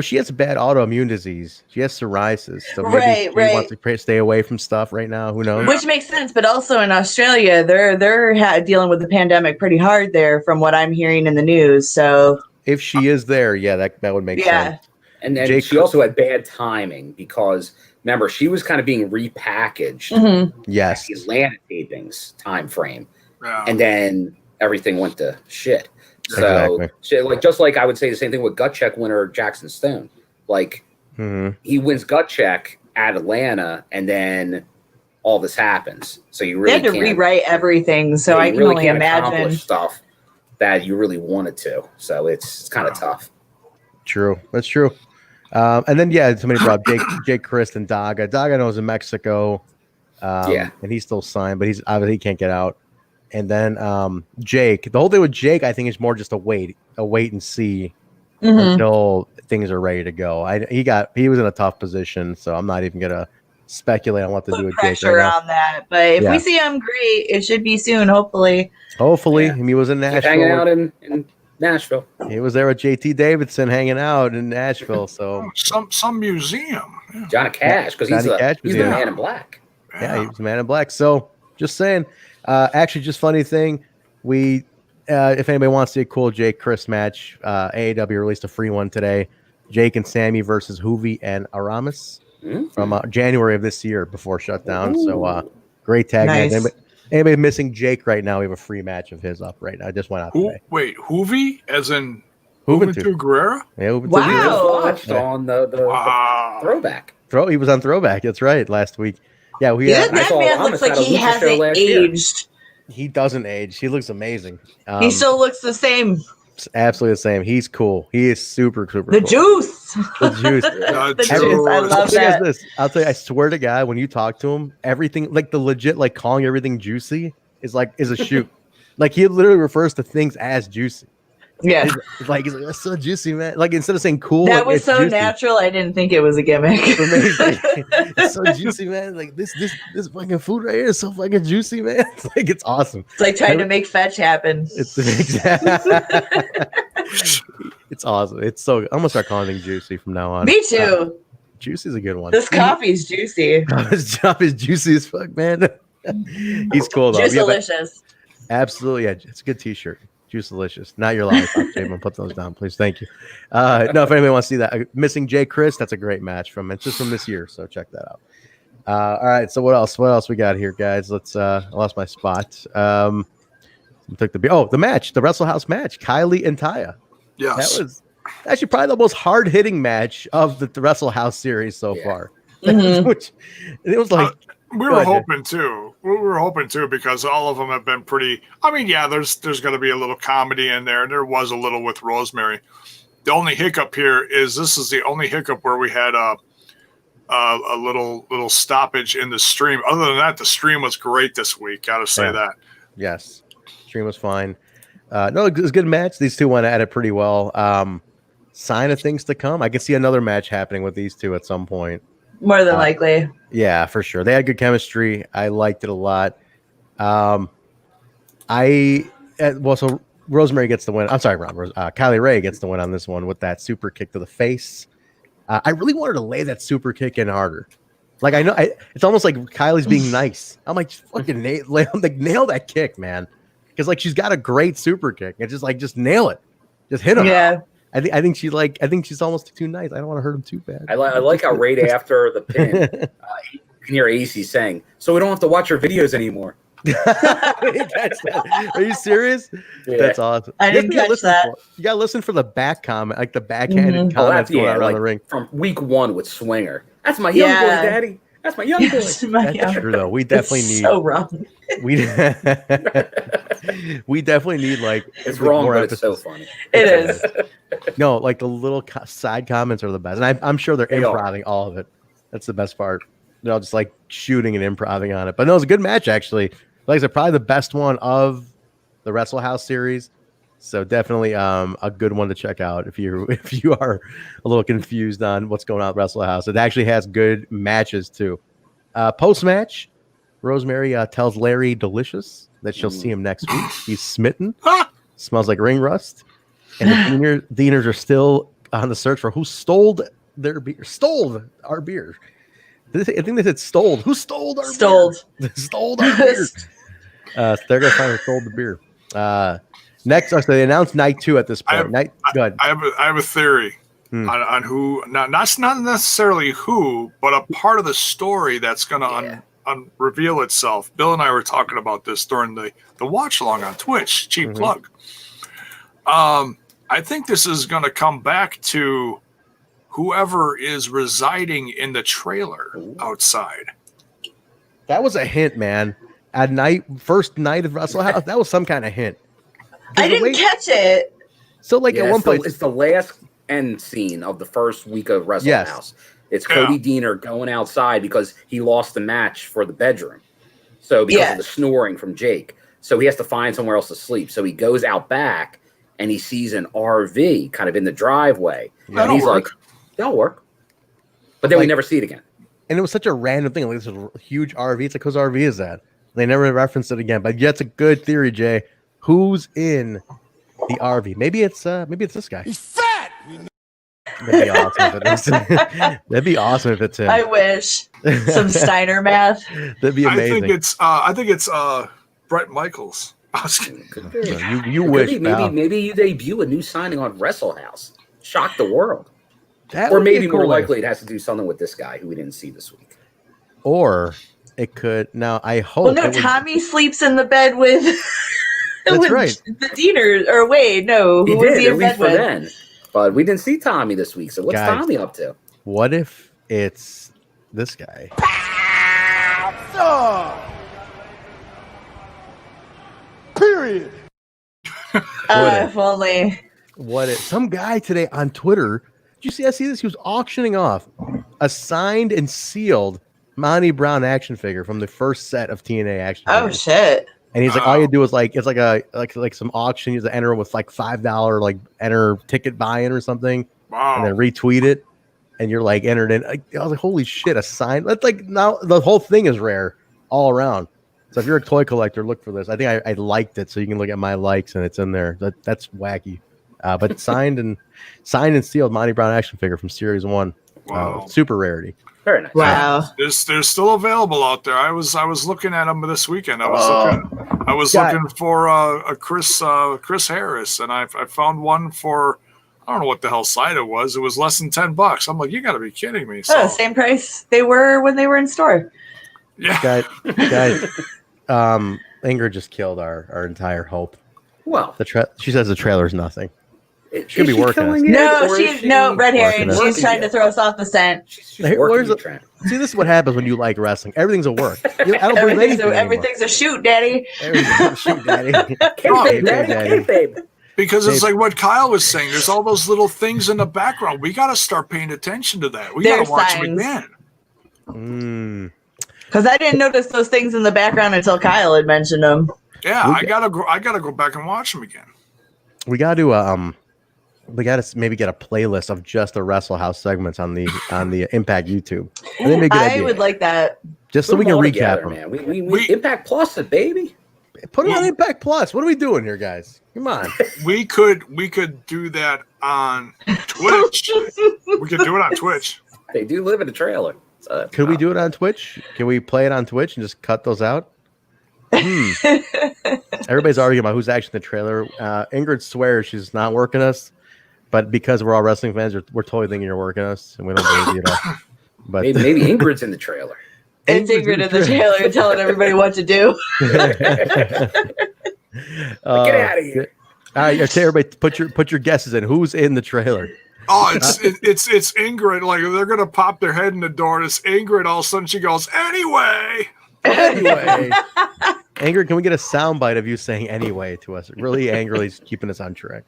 She has bad autoimmune disease. She has psoriasis, so maybe she wants to stay away from stuff right now. Who knows? Which makes sense, but also in Australia, they're dealing with the pandemic pretty hard there, from what I'm hearing in the news. So if she is there, that would make sense. And then she also had bad timing because remember she was kind of being repackaged. Yes, the Atlanta tapings time frame, Yeah. and then everything went to shit. So, just like I would say the same thing with Gut Check winner Jackson Stone. He wins Gut Check at Atlanta, and then all this happens. So you really had to rewrite everything. So I can only imagine stuff that you really wanted to. So it's kind of tough. True, that's true. And then somebody brought up Jake Christ and Daga. Daga knows in Mexico. And he's still signed, but he's obviously he can't get out. And then Jake, the whole thing with Jake, I think is more just a wait and see until things are ready to go. He was in a tough position, so I'm not even gonna speculate on what to do with Jake right now. On that, but if we see him, great. It should be soon, hopefully. He was in Nashville, hanging out in Nashville. He was there with JT Davidson, hanging out in Nashville. So some museum, Johnny Cash, because he's the Man in Black. Yeah, he was the Man in Black. So just saying. Actually, just funny thing, we if anybody wants to see a cool Jake Chris match, AEW released a free one today. Jake and Sammy versus Hoovy and Aramis from January of this year before shutdown. Ooh. So great tag match. Anybody missing Jake right now? We have a free match of his up right now. I just went out today. Wait, Hoovy as in Juventud Guerrera? Yeah, watched on the throwback. He was on throwback. That's right. Last week. Yeah, that man looks like he hasn't aged. He doesn't age. He looks amazing. He still looks the same. Absolutely the same. He's cool. He is super the cool. Juice. The juice. The juice. I love that. I'll tell you, I swear to God, when you talk to him, everything the legit calling everything juicy is a shoot. He literally refers to things as juicy. Yeah, he's like that's so juicy, man. Instead of saying cool, that was so juicy. Natural. I didn't think it was a gimmick. It's so juicy, man. This fucking food right here is so fucking juicy, man. It's awesome. It's like trying to make fetch happen. It's awesome. It's so. I'm gonna start calling things juicy from now on. Me too. Juicy's a good one. This coffee's juicy. This job is juicy as fuck, man. He's cool though. Juicy delicious. Absolutely, yeah. It's a good T-shirt. Juice Delicious. Not your lollipop, Jaybone. Put those down, please. Thank you. No, if anybody wants to see that, Missing J. Chris, that's a great match it's just from this year. So check that out. All right. So what else? What else we got here, guys? Let's. I lost my spot. Took the match, the Wrestle House match, Kylie and Taya. Yes, that was actually probably the most hard hitting match of the Wrestle House series so far. Which it was like. We were hoping too. We were hoping too because all of them have been pretty. I mean, yeah, there's going to be a little comedy in there. There was a little with Rosemary. The only hiccup here is this is the only hiccup where we had a little stoppage in the stream. Other than that, the stream was great this week. Got to say that. Yes, stream was fine. No, it was a good match. These two went at it pretty well. Sign of things to come. I can see another match happening with these two at some point. More than likely. Yeah, for sure. They had good chemistry. I liked it a lot. So Rosemary gets the win. I'm sorry, Kylie Rae gets the win on this one with that super kick to the face. I really wanted to lay that super kick in harder. Like I know, it's almost like Kylie's being nice. I'm like, fucking nail that kick, man. Because like she's got a great super kick. And just nail it, just hit him. Yeah. I think she's almost too nice. I don't want to hurt him too bad. I like how right after the pin, you can hear AC saying, "So we don't have to watch your videos anymore." Are you serious? Yeah. That's awesome. I didn't catch that. You gotta listen for the back comment, like the backhanded comments going around the ring from week 1 with Swinger. That's my young boy, Daddy. That's my young boy. That's true though. We definitely need. So wrong. We definitely need it's wrong, but it's so funny. It is. No, like the little side comments are the best, and I'm sure they're improvising all of it. That's the best part. They're all just like shooting and improvising on it. But no, it was a good match actually. Like I said, probably the best one of the Wrestle House series. So definitely a good one to check out if you are a little confused on what's going on at Wrestle House. It actually has good matches too. Post match, Rosemary tells Larry Delicious that she'll see him next week. He's smitten. Smells like ring rust. And the Deaners are still on the search for who stole their beer. Stole our beer. I think they said stole. Who stole our beer? Stole our beer. So they're going to find who stole the beer. Next, so they announced night 2 at this point. Go ahead. I have a theory on who, not necessarily who, but a part of the story that's going to reveal itself. Bill and I were talking about this during the watch along on Twitch. Cheap plug. I think this is going to come back to whoever is residing in the trailer outside. That was a hint, man. First night of Wrestle House, that was some kind of hint. I didn't catch it. So, like at one point, it's the last end scene of the first week of Wrestle House. It's Cody Deaner going outside because he lost the match for the bedroom. So because of the snoring from Jake, so he has to find somewhere else to sleep. So he goes out back and he sees an RV kind of in the driveway. And he's like, "That'll work." But then we never see it again. And it was such a random thing. Like, this is a huge RV. It's like, whose RV is that? They never referenced it again. But it's a good theory, Jay. Who's in the RV? Maybe it's this guy. He's fat. That'd be awesome if it is. That'd be awesome if it's him. I wish some Steiner math. That'd be amazing. I think it's Brett Michaels. You wish. Maybe you debut a new signing on Wrestle House. Shock the world. That or maybe more likely it has to do something with this guy who we didn't see this week. Or it could. Now I hope. Well, no, Tommy sleeps in the bed with. That's with right. The Deaners, or wait, no, who was he in bed with? Then. But we didn't see Tommy this week. So what's Tommy up to? What if it's this guy? Period. If only. What if some guy today on Twitter? Did you see? I see this. He was auctioning off a signed and sealed Monty Brown action figure from the first set of TNA action figures. Oh shit! And he's like, all you do is it's like some auction. You have to enter with like $5 enter ticket buy-in or something, and then retweet it, and you're like entered in. I was like, holy shit, a sign! That's like now the whole thing is rare all around. So if you're a toy collector, look for this. I think I liked it, so you can look at my likes, and it's in there. That's wacky. But signed and sealed Monty Brown action figure from Series 1. Wow. Super rarity. Very nice. Wow. They're still available out there. I was looking at them this weekend. I was looking for a Chris Harris, and I found one for, I don't know what the hell site it was. It was less than $10. I'm like, you got to be kidding me. So, same price they were when they were in store. Yeah. Guys, Ingrid just killed our entire hope. Well, she says the trailer's nothing. She could be working. Red herring. She's trying to throw us off the scent. She's working the trend. See, this is what happens when you like wrestling. Everything's a work. I don't believe anything everything's a shoot, Daddy. Everything's a shoot, Daddy. Kayfabe. Because it's like what Kyle was saying. There's all those little things in the background. We got to start paying attention to that. We got to watch them again. Because I didn't notice those things in the background until Kyle had mentioned them. Yeah, I gotta go back and watch them again. We got to we got to maybe get a playlist of just the Wrestle House segments on the Impact YouTube. I would like that. Just so we can recap them. Man. We Impact Plus it, baby. Put it on Impact Plus. What are we doing here, guys? Come on. We could do that on Twitch. We could do it on Twitch. They do live in a trailer. So could we do it on Twitch? Can we play it on Twitch and just cut those out? Everybody's arguing about who's actually in the trailer. Ingrid swears she's not working us, but because we're all wrestling fans, we're totally thinking you're working us, and we don't believe you at all. But maybe Ingrid's in the trailer. It's Ingrid in the trailer telling everybody what to do. Get out of here! All right, I tell everybody, put your guesses in. Who's in the trailer? Oh, it's Ingrid. Like they're gonna pop their head in the door. And it's Ingrid. All of a sudden, she goes, "Anyway." Ingrid, can we get a soundbite of you saying "anyway" to us? Really angrily keeping us on track.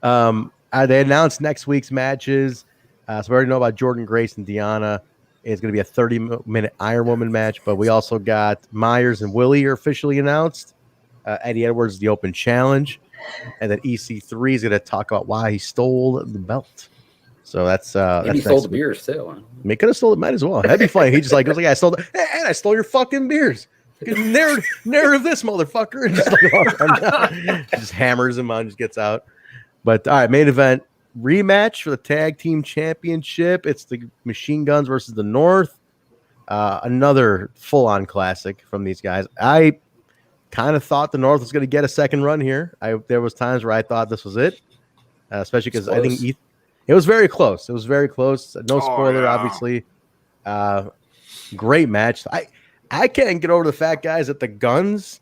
They announced next week's matches. So we already know about Jordan Grace and Deanna. It's going to be a 30-minute Iron Woman match, but we also got Myers and Willie are officially announced. Eddie Edwards, the Open Challenge. And then EC3 is going to talk about why he stole the belt. So that's maybe he stole the beers too. Huh? He could have stole it. Might as well. That'd be funny. He just goes like, I stole and I stole your fucking beers. Narrative this motherfucker. And just hammers him on, just gets out. But all right, main event rematch for the tag team championship. It's the Machine Guns versus the North. Another full-on classic from these guys. I kind of thought the North was going to get a second run here. There was times where I thought this was it, especially because I think it was very close. It was very close. No spoiler, obviously. Great match. I can't get over the fact, guys, that the Guns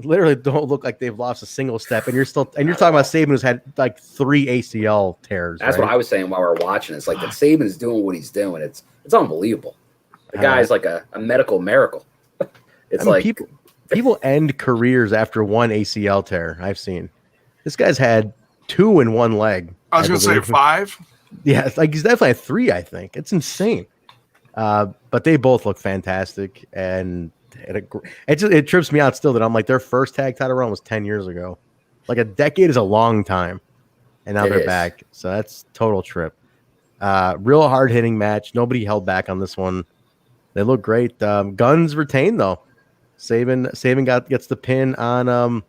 literally don't look like they've lost a single step, and you're talking about Sabin, who's had like 3 ACL tears. That's what I was saying while we were watching. It's like that Sabin's doing what he's doing. It's unbelievable. The guy's like a medical miracle. People end careers after 1 ACL tear. I've seen this guy's had 2 in 1 leg. I was going to say 5. Yeah, it's like he's definitely had 3. I think it's insane. But they both look fantastic, and it trips me out still that I'm like their first tag title run was 10 years ago. Like a decade is a long time, and now they're back. So that's total trip. Real hard hitting match. Nobody held back on this one. They look great. Guns retained though. Sabin gets the pin on I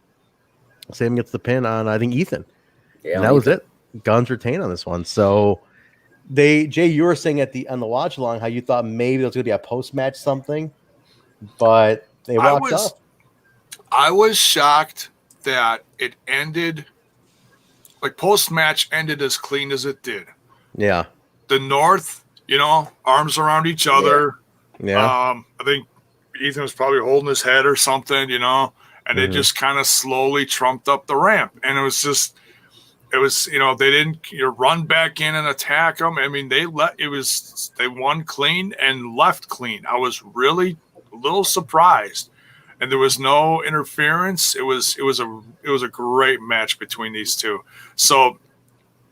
think Ethan. Yeah, and that was it. Guns retained on this one. So Jay, you were saying on the watch along how you thought maybe there was going to be a post match something, but they walked up. I was shocked that it ended like post match ended as clean as it did. Yeah. The North, arms around each other. Yeah. I think Ethan was probably holding his head or something, and they just kind of slowly trumped up the ramp. And it was they didn't run back in and attack them. I mean, they won clean and left clean. I was really a little surprised, and there was no interference. It was a great match between these two. So,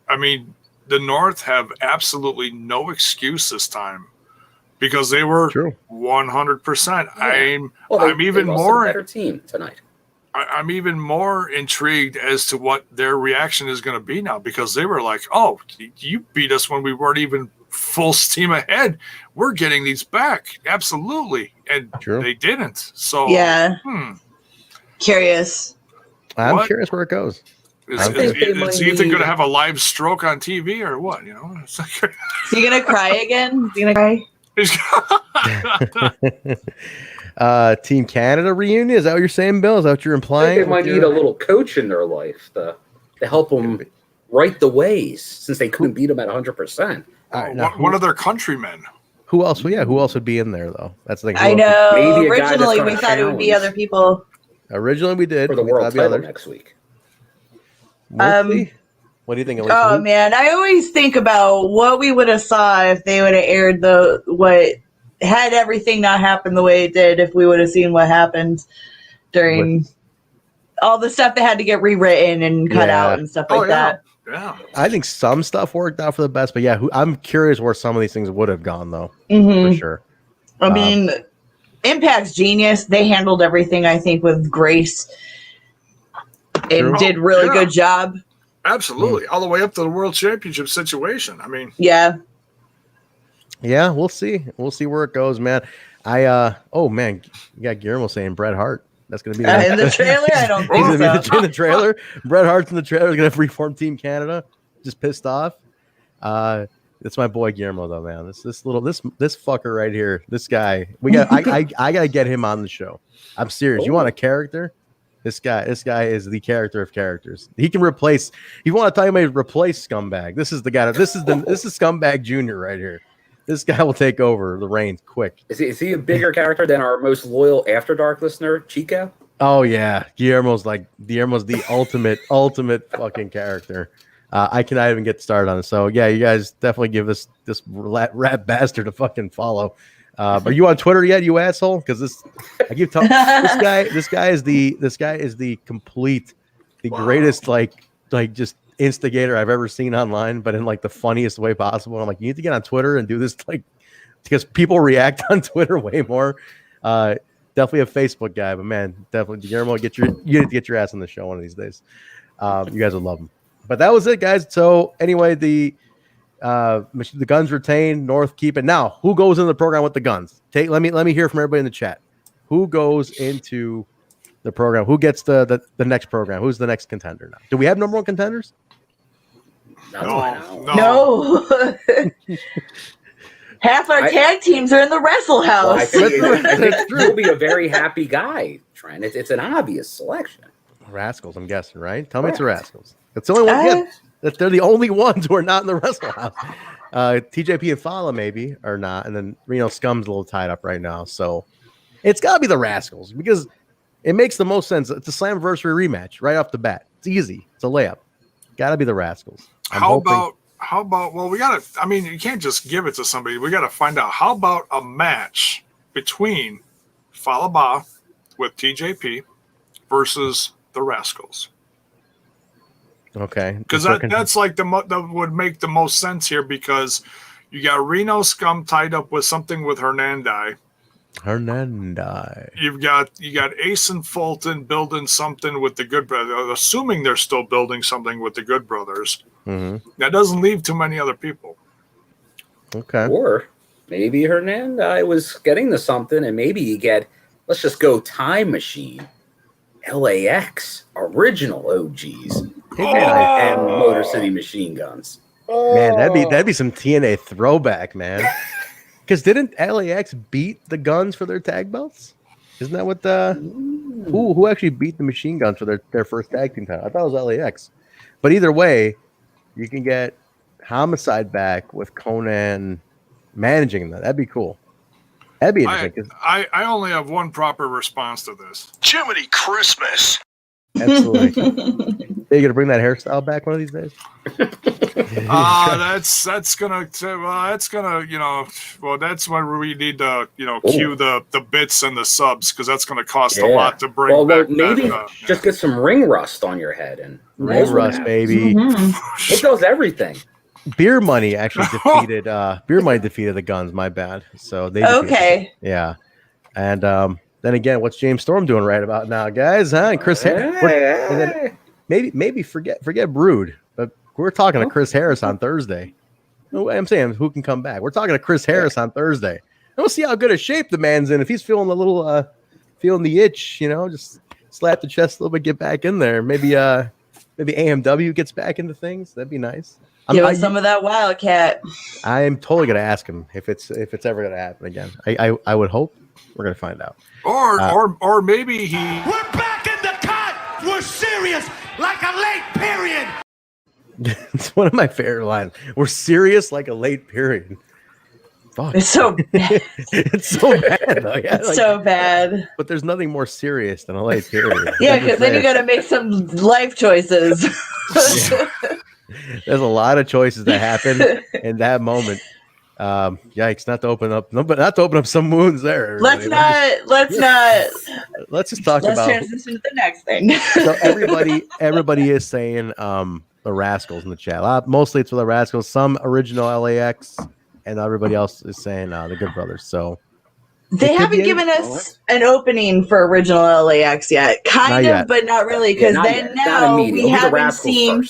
I mean, the North have absolutely no excuse this time because they were 100%. Yeah. I'm even more better team tonight. I'm even more intrigued as to what their reaction is going to be now because they were like, "Oh, you beat us when we weren't even full steam ahead. We're getting these back, absolutely," and they didn't. So Curious. I'm curious where it goes. Is Ethan going to have a live stroke on TV or what? You know, it's like, Is he gonna cry again? Is he gonna cry? Team Canada reunion. Is that what you're saying, Bill? Is that what you're I implying? think they might need a little coach in their life to help them right the ways, since they couldn't beat them at 100%. All right, now, one of their countrymen. Who else? Well, yeah, who else would be in there though? That's the thing. I know. Maybe a guy that's Originally, gonna we thought it would be challenge. other people. Originally, we did For the We world thought it'd be title others. next week. We'll see. What do you think, Alicia? Oh man, I always think about what we would have saw if they would have aired had everything not happened the way it did. If we would have seen what happened during all the stuff that had to get rewritten and cut out and stuff like that. Yeah, I think some stuff worked out for the best, but yeah, I'm curious where some of these things would have gone though, Mhm. for sure. I mean, Impact's genius. They handled everything, I think, with grace and did really good job. Absolutely, all the way up to the World Championship situation. I mean, Yeah. Yeah, we'll see. We'll see where it goes, man. Oh man, you got Guillermo saying Bret Hart. That's gonna be In the trailer. I don't He's think gonna so. be in the trailer. Bret Hart's in the trailer. He's gonna reform Team Canada. Just pissed off. It's my boy Guillermo though, man. This fucker right here. This guy. I gotta get him on the show. I'm serious. You want a character? This guy is the character of characters. He can replace. You want to tell him to replace Scumbag? This is the guy. This is Scumbag Junior right here. This guy will take over the reins quick. Is he a bigger character than our most loyal After Dark listener, Chico? Oh yeah, Guillermo's the ultimate fucking character. I cannot even get started on it. So yeah, you guys definitely give this rat bastard a fucking follow. Are you on Twitter yet, you asshole? Because I keep telling this guy is the greatest like just instigator I've ever seen online, but in like the funniest way possible. I'm like, you need to get on Twitter and do this, like, because people react on Twitter way more. Definitely a Facebook guy, but man, definitely Guillermo, you need to get your ass on the show one of these days. You guys would love him. But that was it, guys. So anyway, the guns retain, North keep it. Now, who goes into the program with the guns? Let me hear from everybody in the chat. Who goes into the program? Who gets the next program? Who's the next contender now? Do we have number one contenders? No. Half our tag teams are in the Wrestle House. I think you'll be a very happy guy, Trent. It's an obvious selection. Rascals, I'm guessing, right? Tell me it's the Rascals. That's the only one. That they're the only ones who are not in the Wrestle House. TJP and Fallah maybe are not, and then Scum's a little tied up right now. So it's got to be the Rascals because it makes the most sense. It's a Slammiversary rematch right off the bat. It's easy. It's a layup. Got to be the Rascals. How about? Well, we got to. I mean, you can't just give it to somebody. We got to find out. How about a match between Fallah Bahh with TJP versus the Rascals? Okay, because that's like that would make the most sense here because you got Reno Scum tied up with something with Hernandez. You got Ace and Fulton building something with the Good Brothers. Assuming they're still building something with the Good Brothers. Mm-hmm. That doesn't leave too many other people. Okay. Or maybe Hernandez was getting to something, and maybe you get. Let's just go Time Machine. LAX original OGs and Motor City Machine Guns. Man, that'd be some TNA throwback, man. Because didn't LAX beat the Guns for their tag belts? Isn't that what who actually beat the Machine Guns for their first tag team title? I thought it was LAX. But either way, you can get Homicide back with Conan managing that. That'd be cool. That'd be interesting. I only have one proper response to this. Jiminy Christmas. Absolutely. Are you gonna bring that hairstyle back one of these days? That's gonna that's when we need to cue the bits and the subs because that's gonna cost a lot to bring back. Maybe just get some ring rust on your head and ring rust, baby. It does everything. Beer Money actually defeated the Guns. My bad. So they yeah, and then again, what's James Storm doing right about now, guys? Huh? And Chris Harris. And then maybe forget Brood, but we're talking to Chris Harris on Thursday. No, I'm saying who can come back. We're talking to Chris Harris on Thursday. And we'll see how good a shape the man's in. If he's feeling a little feeling the itch, just slap the chest a little bit, get back in there. Maybe maybe AMW gets back into things. That'd be nice. Give us some of that Wildcat. I am totally gonna ask him if it's ever gonna happen again. I would hope. We're gonna find out. Or maybe he. We're back in the cut. We're serious like a late period. It's one of my favorite lines. We're serious like a late period. Fuck. It's so bad. It's so bad. Though. Yeah, it's so bad. But there's nothing more serious than a late period. Yeah, because then you got to make some life choices. There's a lot of choices that happen in that moment. Yikes! Not to open up some wounds there. Everybody. Let's just talk about. Let's transition to the next thing. So everybody is saying the Rascals in the chat. Mostly it's for the Rascals. Some original LAX, and everybody else is saying the Good Brothers. So they haven't given us an opening for original LAX yet. Kind of, but not really. Because now we haven't seen.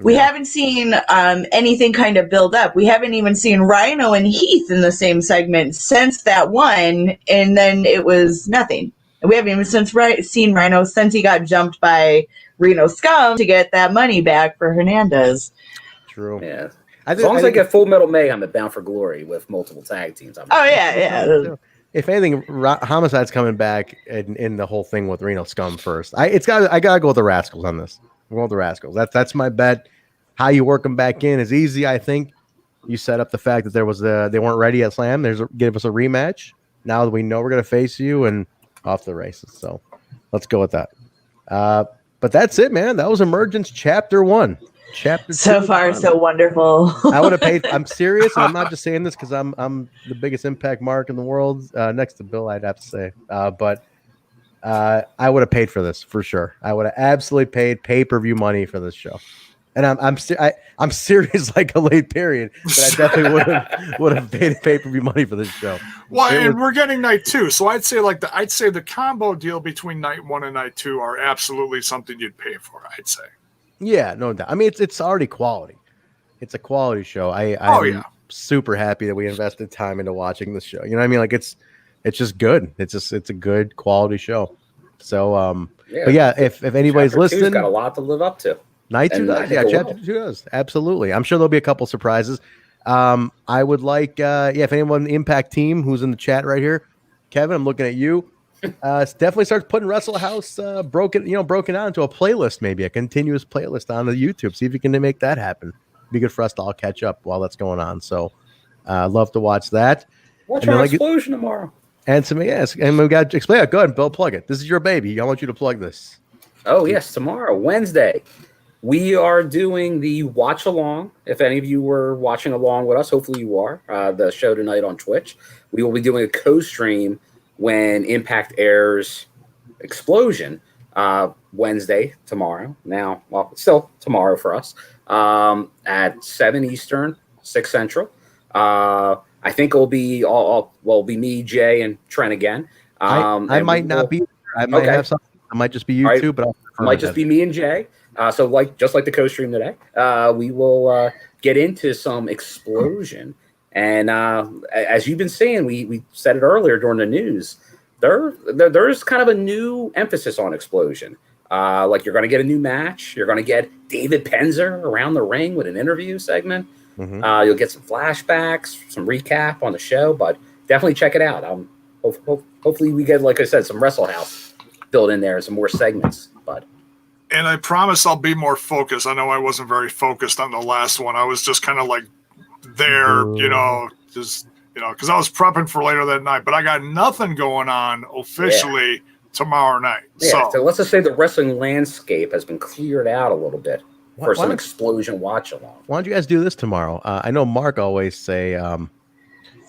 We haven't seen anything kind of build up. We haven't even seen Rhino and Heath in the same segment since that one, and then it was nothing. We haven't even seen Rhino since he got jumped by Reno Scum to get that money back for Hernandez. True. Yeah. As long as I get Full Metal Mayhem at Bound for Glory with multiple tag teams. Yeah. If anything, Homicide's coming back in the whole thing with Reno Scum first. I gotta go with the Rascals on this. We're going with the Rascals. That's my bet. How you work them back in is easy. I think you set up the fact that they weren't ready at Slam. Give us a rematch. Now that we know we're gonna face you, and off the races. So let's go with that. But that's it, man. That was Emergence Chapter 1. So far, so wonderful. I would have paid. I'm serious, and I'm not just saying this because I'm the biggest Impact mark in the world, next to Bill. I'd have to say, but I would have paid for this for sure. I would have absolutely paid pay-per-view money for this show, and I'm serious like a late period. But I definitely would have paid pay-per-view money for this show. Well, we're getting night 2, so I'd say the combo deal between night 1 and night 2 are absolutely something you'd pay for. I'd say. Yeah, no doubt. I mean, it's already quality. It's a quality show. I'm super happy that we invested time into watching this show. You know what I mean? Like it's just good. It's a good quality show. So but yeah, if anybody's listening, got a lot to live up to. Night 2 does. Yeah, Chapter 2 does. Absolutely. I'm sure there'll be a couple surprises. I would like if anyone in the Impact team who's in the chat right here, Kevin, I'm looking at you. Definitely starts putting Wrestle House broken down into a playlist, maybe a continuous playlist on the YouTube. See if you can make that happen. Be good for us to all catch up while that's going on. So love to watch that. Watch our Explosion tomorrow. And some and we got to explain it. Go ahead, Bill, plug it. This is your baby. I want you to plug this. Oh yes, tomorrow, Wednesday, we are doing the watch along. If any of you were watching along with us, hopefully you are. The show tonight on Twitch. We will be doing a co-stream when Impact airs Explosion Wednesday, tomorrow. Now, well, still tomorrow for us, at 7 Eastern, 6 Central. I think it'll be it'll be me, Jay, and Trent again. I might not be. I might have something. I might just be you too, but it might just be me and Jay. So just like the co-stream today, we will get into some Explosion. And as you've been saying, we said it earlier during the news, there's kind of a new emphasis on Explosion. Like you're going to get a new match. You're going to get David Penzer around the ring with an interview segment. Mm-hmm. You'll get some flashbacks, some recap on the show, but definitely check it out. Hopefully we get, like I said, some Wrestle House built in there and some more segments. And I promise I'll be more focused. I know I wasn't very focused on the last one. I was just kind of like there, because I was prepping for later that night, but I got nothing going on officially tomorrow night. Yeah, so let's just say the wrestling landscape has been cleared out a little bit for some Explosion watch along. Why don't you guys do this tomorrow? I know Mark always say,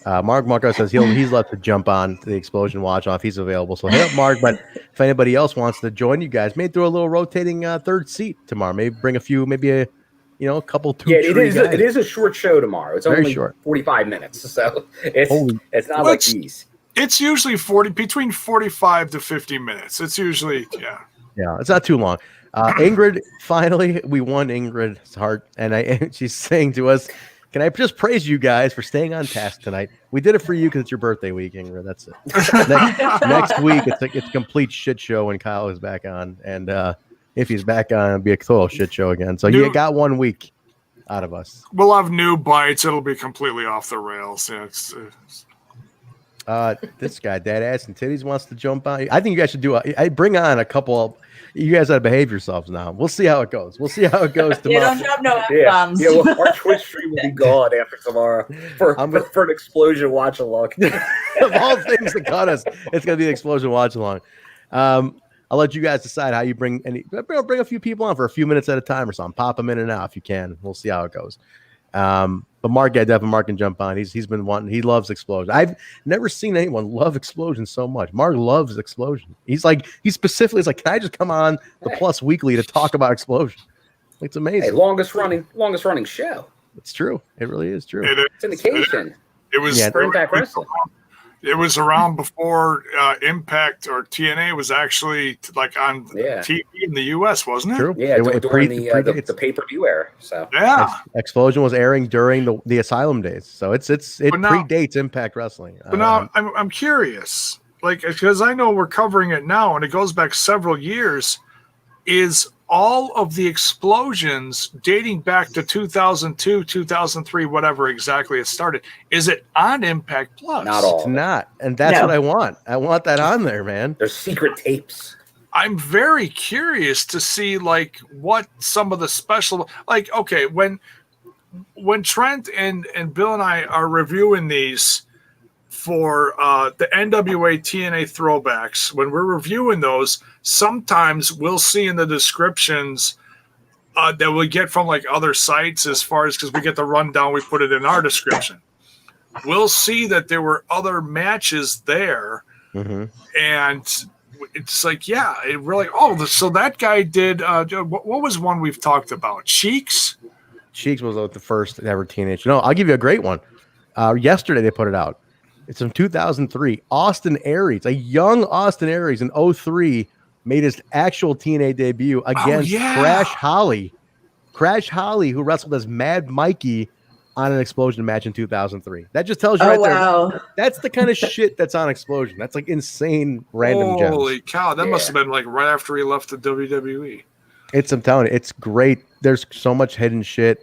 Mark says he's left to jump on the Explosion watch off. He's available, so hit up Mark. But if anybody else wants to join you guys, maybe throw a little rotating third seat tomorrow. Maybe bring a couple two. Yeah, it is a short show tomorrow. It's only short. 45 minutes, so it's not like these. It's usually between 45 to 50 minutes. It's usually yeah, it's not too long. Ingrid, finally, we won Ingrid's heart, and she's saying to us, "Can I just praise you guys for staying on task tonight? We did it for you because it's your birthday week, Ingrid. That's it. Next week, it's a complete shit show when Kyle is back on, and if he's back on, it'll be a total shit show again. So you got 1 week out of us. We'll have new bites. It'll be completely off the rails. Yeah, this guy, Dad Ass and Titties, wants to jump on. I think you guys should do. I bring on a couple of. You guys gotta behave yourselves now. We'll see how it goes. We'll see how it goes tomorrow. You don't drop no F-bombs. Yeah, well, our Twitch stream will be gone after tomorrow for an explosion watch along. Of all things that got us, it's gonna be an explosion watch along. I'll let you guys decide how you bring a few people on for a few minutes at a time or something. Pop them in and out if you can. We'll see how it goes. But Mark, definitely Mark can jump on. He's been wanting. He loves Explosion. I've never seen anyone love Explosion so much. Mark loves Explosion. He specifically is like, can I just come on the Plus Weekly to talk about Explosion? It's amazing. Hey, longest running show. It's true. It really is true. It's an occasion. It was Impact Wrestling. It was around before Impact or TNA was actually like on TV in the US, wasn't it? True. Yeah, during the pay-per-view era. So yeah, Explosion was airing during the Asylum days, so it predates Impact Wrestling. But now I'm curious, like, because I know we're covering it now, and it goes back several years. Is all of the explosions dating back to 2002, 2003, whatever exactly it started, is it on Impact Plus? Not all. It's not, and that's what I want. I want that on there, man. There's secret tapes. I'm very curious to see like what some of the special, like, okay, when Trent and Bill and I are reviewing these for the NWA TNA throwbacks, when we're reviewing those, sometimes we'll see in the descriptions that we get from like other sites, as far as, because we get the rundown, we put it in our description. We'll see that there were other matches there, and it's like, yeah, we're like, oh, so that guy did. What was one we've talked about? Cheeks. Cheeks was the first ever teenage. No, I'll give you a great one. Yesterday they put it out. It's from 2003. Austin Aries, a young Austin Aries in 2003, made his actual TNA debut against Crash Holly. Crash Holly, who wrestled as Mad Mikey on an Explosion match in 2003. That just tells you there. That's the kind of shit that's on Explosion. That's like insane random gems. Holy cow, that must have been like right after he left the WWE. I'm telling you, it's great. There's so much hidden shit.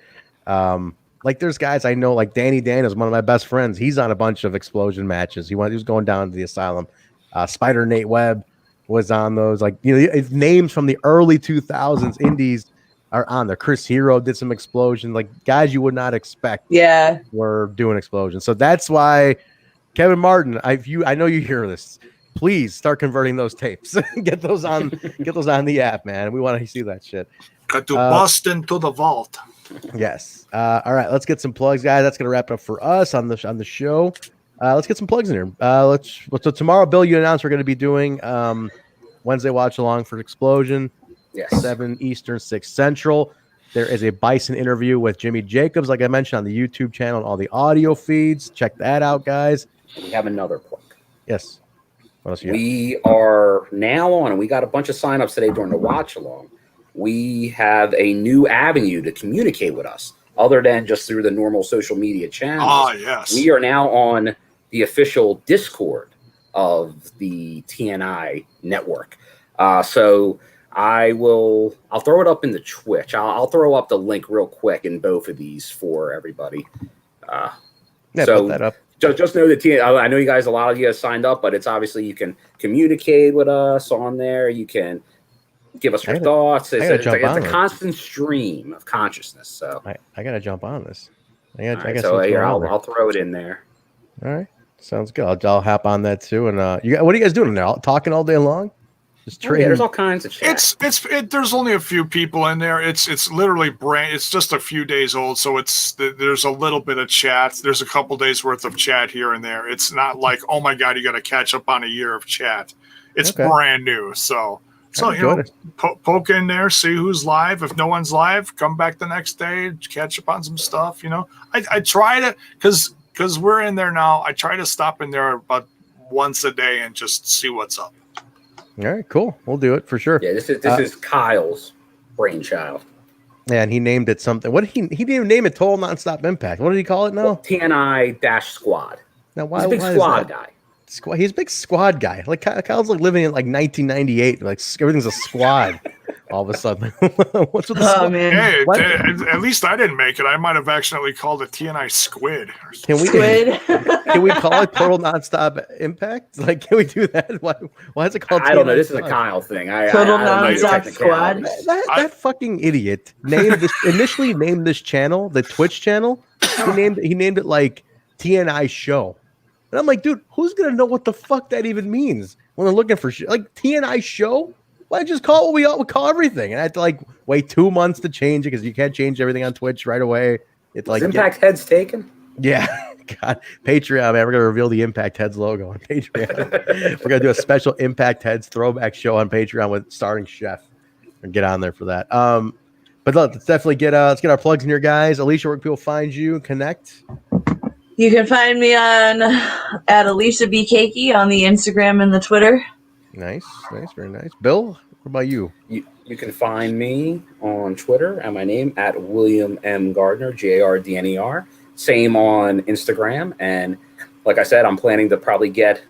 Like there's guys I know, like Danny Dan is one of my best friends. He's on a bunch of Explosion matches. He was going down to the Asylum. Spider Nate Webb was on those. Like, you know, names from the early 2000s indies are on there. Chris Hero did some Explosion. Like guys you would not expect. Yeah, were doing Explosion. So that's why Kevin Martin, I know you hear this. Please start converting those tapes. Get those on the app, man. We want to see that shit. Got to bust into the vault. Yes. All right. Let's get some plugs, guys. That's gonna wrap it up for us on the show. Let's get some plugs in here. So tomorrow, Bill, you announced we're going to be doing Wednesday watch along for Explosion. Yes. 7 Eastern, 6 Central. There is a Bison interview with Jimmy Jacobs, like I mentioned, on the YouTube channel and all the audio feeds. Check that out, guys. We have another plug. Yes. What else we are now on, and we got a bunch of signups today during the watch along. We have a new avenue to communicate with us other than just through the normal social media channels. Ah, yes. We are now on the official Discord of the TNI network. So I'll throw it up in the Twitch. I'll throw up the link real quick in both of these for everybody. Put that up. Just know that I know you guys, a lot of you have signed up, but it's obviously you can communicate with us on there. You can give us your thoughts. It's a constant stream of consciousness. So I gotta jump on this. I'll throw it in there. All right, sounds good. I'll hop on that too. And what are you guys doing now? Talking all day long? Just trading? There's all kinds of chat. There's only a few people in there. It's literally it's just a few days old, so there's a little bit of chat. There's a couple days worth of chat here and there. It's not like, oh my god, you got to catch up on a year of chat. It's brand new, so poke in there, see who's live. If no one's live, come back the next day, catch up on some stuff. I try to, because we're in there now. I try to stop in there about once a day and just see what's up. All right, cool. We'll do it for sure. Yeah, this is Kyle's brainchild. Yeah, and he named it something. What did he didn't even name it? Total Nonstop Impact. What did he call it now? TNI-Squad. Now, why? He's a big squad guy. He's a big squad guy. Like Kyle's like living in like 1998. Like everything's a squad. All of a sudden, what's with the man? Hey, at least I didn't make it. I might have accidentally called it TNI Squid. Can we can we call it Total Nonstop Impact? Like, can we do that? Why is it called? I don't know. TNI This is a Squad? Kyle thing. Total I don't know the Nonstop Squad. technicalities. That fucking idiot initially named this channel, the Twitch channel. He named it like TNI Show, and I'm like, dude, who's gonna know what the fuck that even means when they're looking for shit like TNI Show? Why don't you just call it what we call everything? And I had to like wait 2 months to change it because you can't change everything on Twitch right away. It's like Impact Heads taken. Yeah, God, Patreon, man. We're gonna reveal the Impact Heads logo on Patreon. We're gonna do a special Impact Heads throwback show on Patreon with starring Chef, and get on there for that. But let's definitely let's get our plugs in here, guys. Alicia, where can people find you? Connect. You can find me at Alicia B. Cakey on the Instagram and the Twitter. Nice, very nice. Bill, what about you? You can find me on Twitter and my name at William M. Gardner, Gardner. Same on Instagram. And like I said, I'm planning to probably get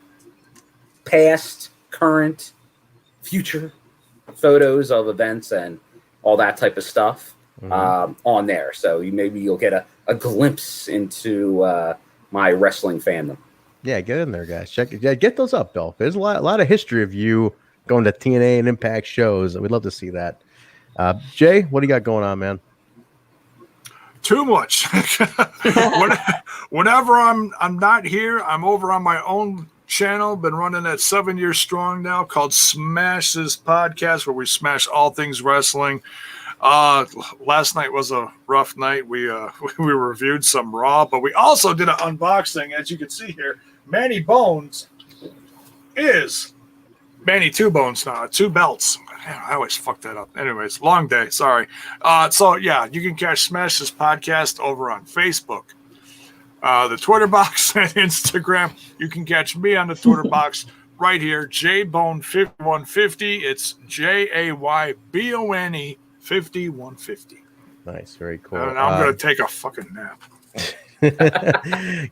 past, current, future photos of events and all that type of stuff on there. So maybe you'll get a glimpse into my wrestling fandom. Yeah, get in there, guys. Check it. Yeah, get those up, Bill. There's a lot of history of you going to TNA and Impact shows, and we'd love to see that. Jay, what do you got going on, man? Too much. Whenever I'm not here, I'm over on my own channel. Been running that 7 years strong now, called Smash This Podcast, where we smash all things wrestling. Last night was a rough night. We reviewed some Raw, but we also did an unboxing. As you can see here, Manny Bones is Manny Two Bones now, 2 belts. I always fuck that up. Anyways, long day. Sorry. So yeah, you can catch Smash This Podcast over on Facebook, the Twitter box, and Instagram. You can catch me on the Twitter box right here, Jaybone5150. It's JAYBONE 5150. Nice, very cool. And I'm gonna take a fucking nap.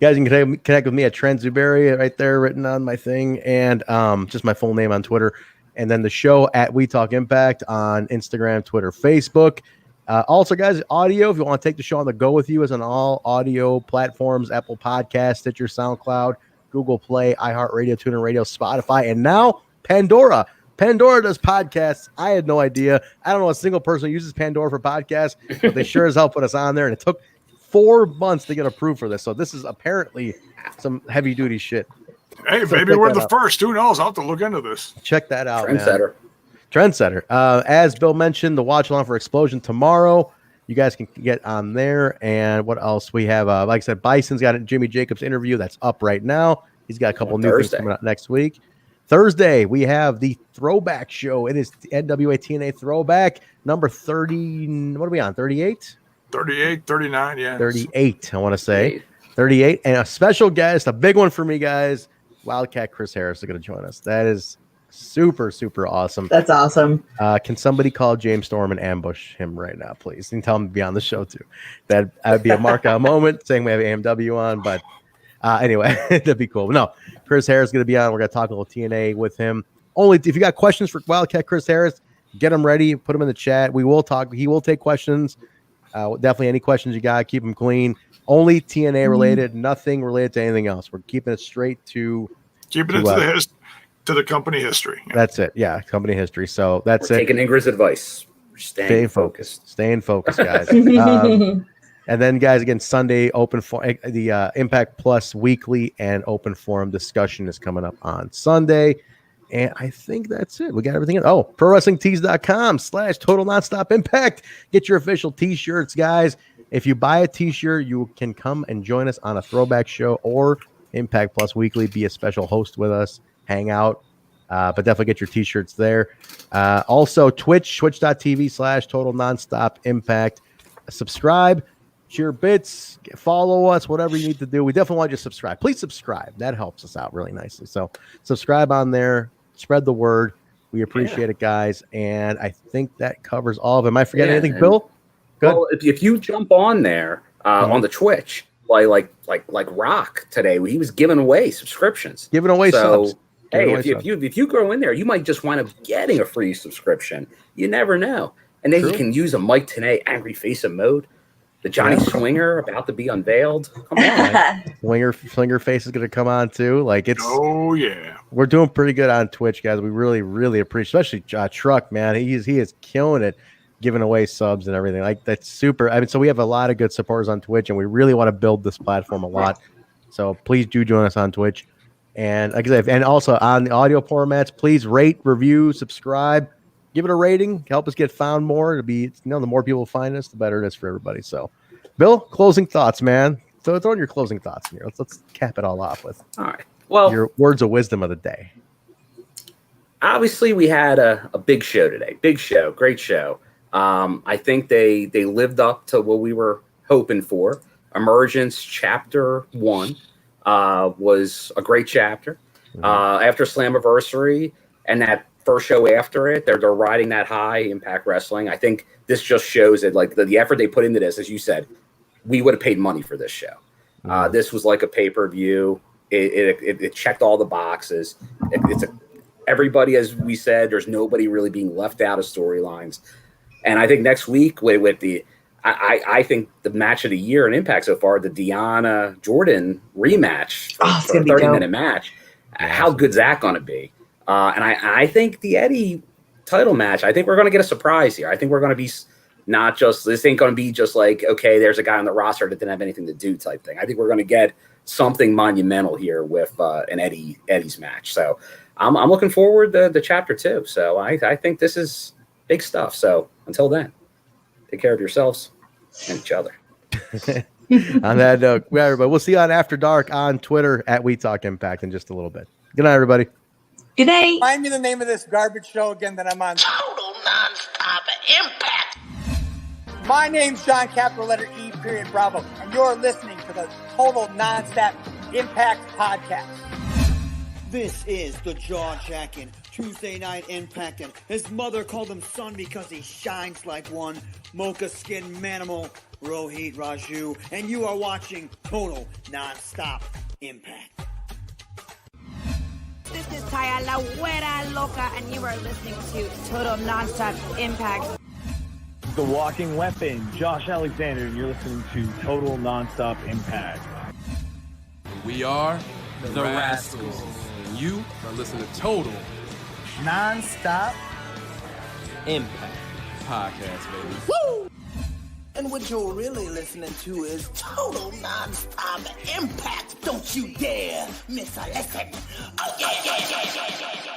Guys, you can connect with me at Trent Zuberi right there written on my thing, and just my full name on Twitter, and then the show at We Talk Impact on Instagram, Twitter, Facebook. Also, guys, audio, if you want to take the show on the go with you, is on all audio platforms: Apple Podcasts, Stitcher, SoundCloud, Google Play, iHeartRadio, TuneIn Radio, Spotify, and now Pandora. Pandora does podcasts. I had no idea. I don't know a single person who uses Pandora for podcasts, but they sure as hell put us on there, and it took 4 months to get approved for this. So this is apparently some heavy duty shit. Hey, So maybe check we're that the out. first. Who knows? I'll have to look into this. Check that out, Trendsetter. man. Trendsetter. As Bill mentioned, the watch along for Explosion tomorrow. You guys can get on there. And what else? We have, like I said, Bison's got a Jimmy Jacobs interview that's up right now. He's got a couple new things coming out next week. Thursday, we have the Throwback Show. It is NWA TNA Throwback, number 30. What are we on? 38? 38, 39, yeah. 38, I want to say. 38. And a special guest, a big one for me, guys. Wildcat Chris Harris is going to join us. That is super, super awesome. That's awesome. Can somebody call James Storm and ambush him right now, please? And tell him to be on the show, too. That would be a mark-out moment, saying we have AMW on, but anyway, that'd be cool. But no, Chris Harris is going to be on. We're going to talk a little TNA with him. Only if you got questions for Wildcat Chris Harris, get them ready. Put them in the chat. We will talk. He will take questions. Definitely any questions you got, keep them clean. Only TNA related, nothing related to anything else. We're keeping it straight to to the company history. Yeah. That's it. Yeah, company history. So that's We're taking Ingrid's advice. Staying focused. Staying focused, guys. And then, guys, again, Sunday open for the Impact Plus weekly and open forum discussion is coming up on Sunday. And I think that's it. We got everything in. Oh, ProWrestlingTees.com/Total Nonstop Impact. Get your official T-shirts, guys. If you buy a T-shirt, you can come and join us on a throwback show or Impact Plus Weekly. Be a special host with us. Hang out. But definitely get your T-shirts there. Also, twitch.tv/Total Nonstop Impact. Subscribe. Share bits, follow us, whatever you need to do. We definitely want you to subscribe. Please subscribe. That helps us out really nicely. So subscribe on there. Spread the word. We appreciate it, guys. And I think that covers all of it. Am I forgetting anything, Bill? Good. Well, if you jump on there on the Twitch, like Rock today, he was giving away subscriptions. Giving away subs. Hey, if you grow in there, you might just wind up getting a free subscription. You never know. And then you can use a Mike Tenay angry face emote. The Johnny Swinger about to be unveiled. Come on. Swinger face is going to come on too. Like it's. Oh yeah. We're doing pretty good on Twitch, guys. We really, really appreciate, especially Truck, man. He is killing it, giving away subs and everything. Like that's super. I mean, so we have a lot of good supporters on Twitch, and we really want to build this platform a lot. So please do join us on Twitch, and like I said, and also on the audio formats, please rate, review, subscribe. Give it a rating. Help us get found more. It'll be, the more people find us, the better it is for everybody. So, Bill, closing thoughts, man. So throw in your closing thoughts here. Let's cap it all off with. All right. Well, your words of wisdom of the day. Obviously, we had a big show today. Big show, great show. I think they lived up to what we were hoping for. Emergence Chapter 1 was a great chapter. After Slammiversary and that first show after it, they're riding that high, Impact Wrestling. I think this just shows that, like, the effort they put into this, as you said, we would have paid money for this show. This was like a pay-per-view. It checked all the boxes. Everybody, as we said, there's nobody really being left out of storylines. And I think next week with the, I think the match of the year in Impact so far, the Deanna Jordan rematch, it's gonna be 30-minute match. How good's that going to be? And I think the Eddie title match, I think we're going to get a surprise here. I think we're going to be not just, this ain't going to be just like, okay, there's a guy on the roster that didn't have anything to do type thing. I think we're going to get something monumental here with an Eddie's match. So I'm looking forward to Chapter 2. So I think this is big stuff. So until then, take care of yourselves and each other. On that note, everybody, we'll see you on After Dark on Twitter at We Talk Impact in just a little bit. Good night, everybody. Good night. Remind me the name of this garbage show again that I'm on. Total Nonstop Impact. My name's John, capital letter E, period, Bravo, and you're listening to the Total Nonstop Impact Podcast. This is the jaw-jacking Tuesday Night Impact, and his mother called him son because he shines like one. Mocha Skin Manimal, Rohit Raju, and you are watching Total Nonstop Impact. This is Taya La Güera Loca, and you are listening to Total Nonstop Impact. The Walking Weapon, Josh Alexander, and you're listening to Total Nonstop Impact. We are the Rascals. And you are listening to Total Nonstop Impact Podcast, baby. Woo! And what you're really listening to is Total Nonstop Impact. Don't you dare miss a lesson. Oh yeah.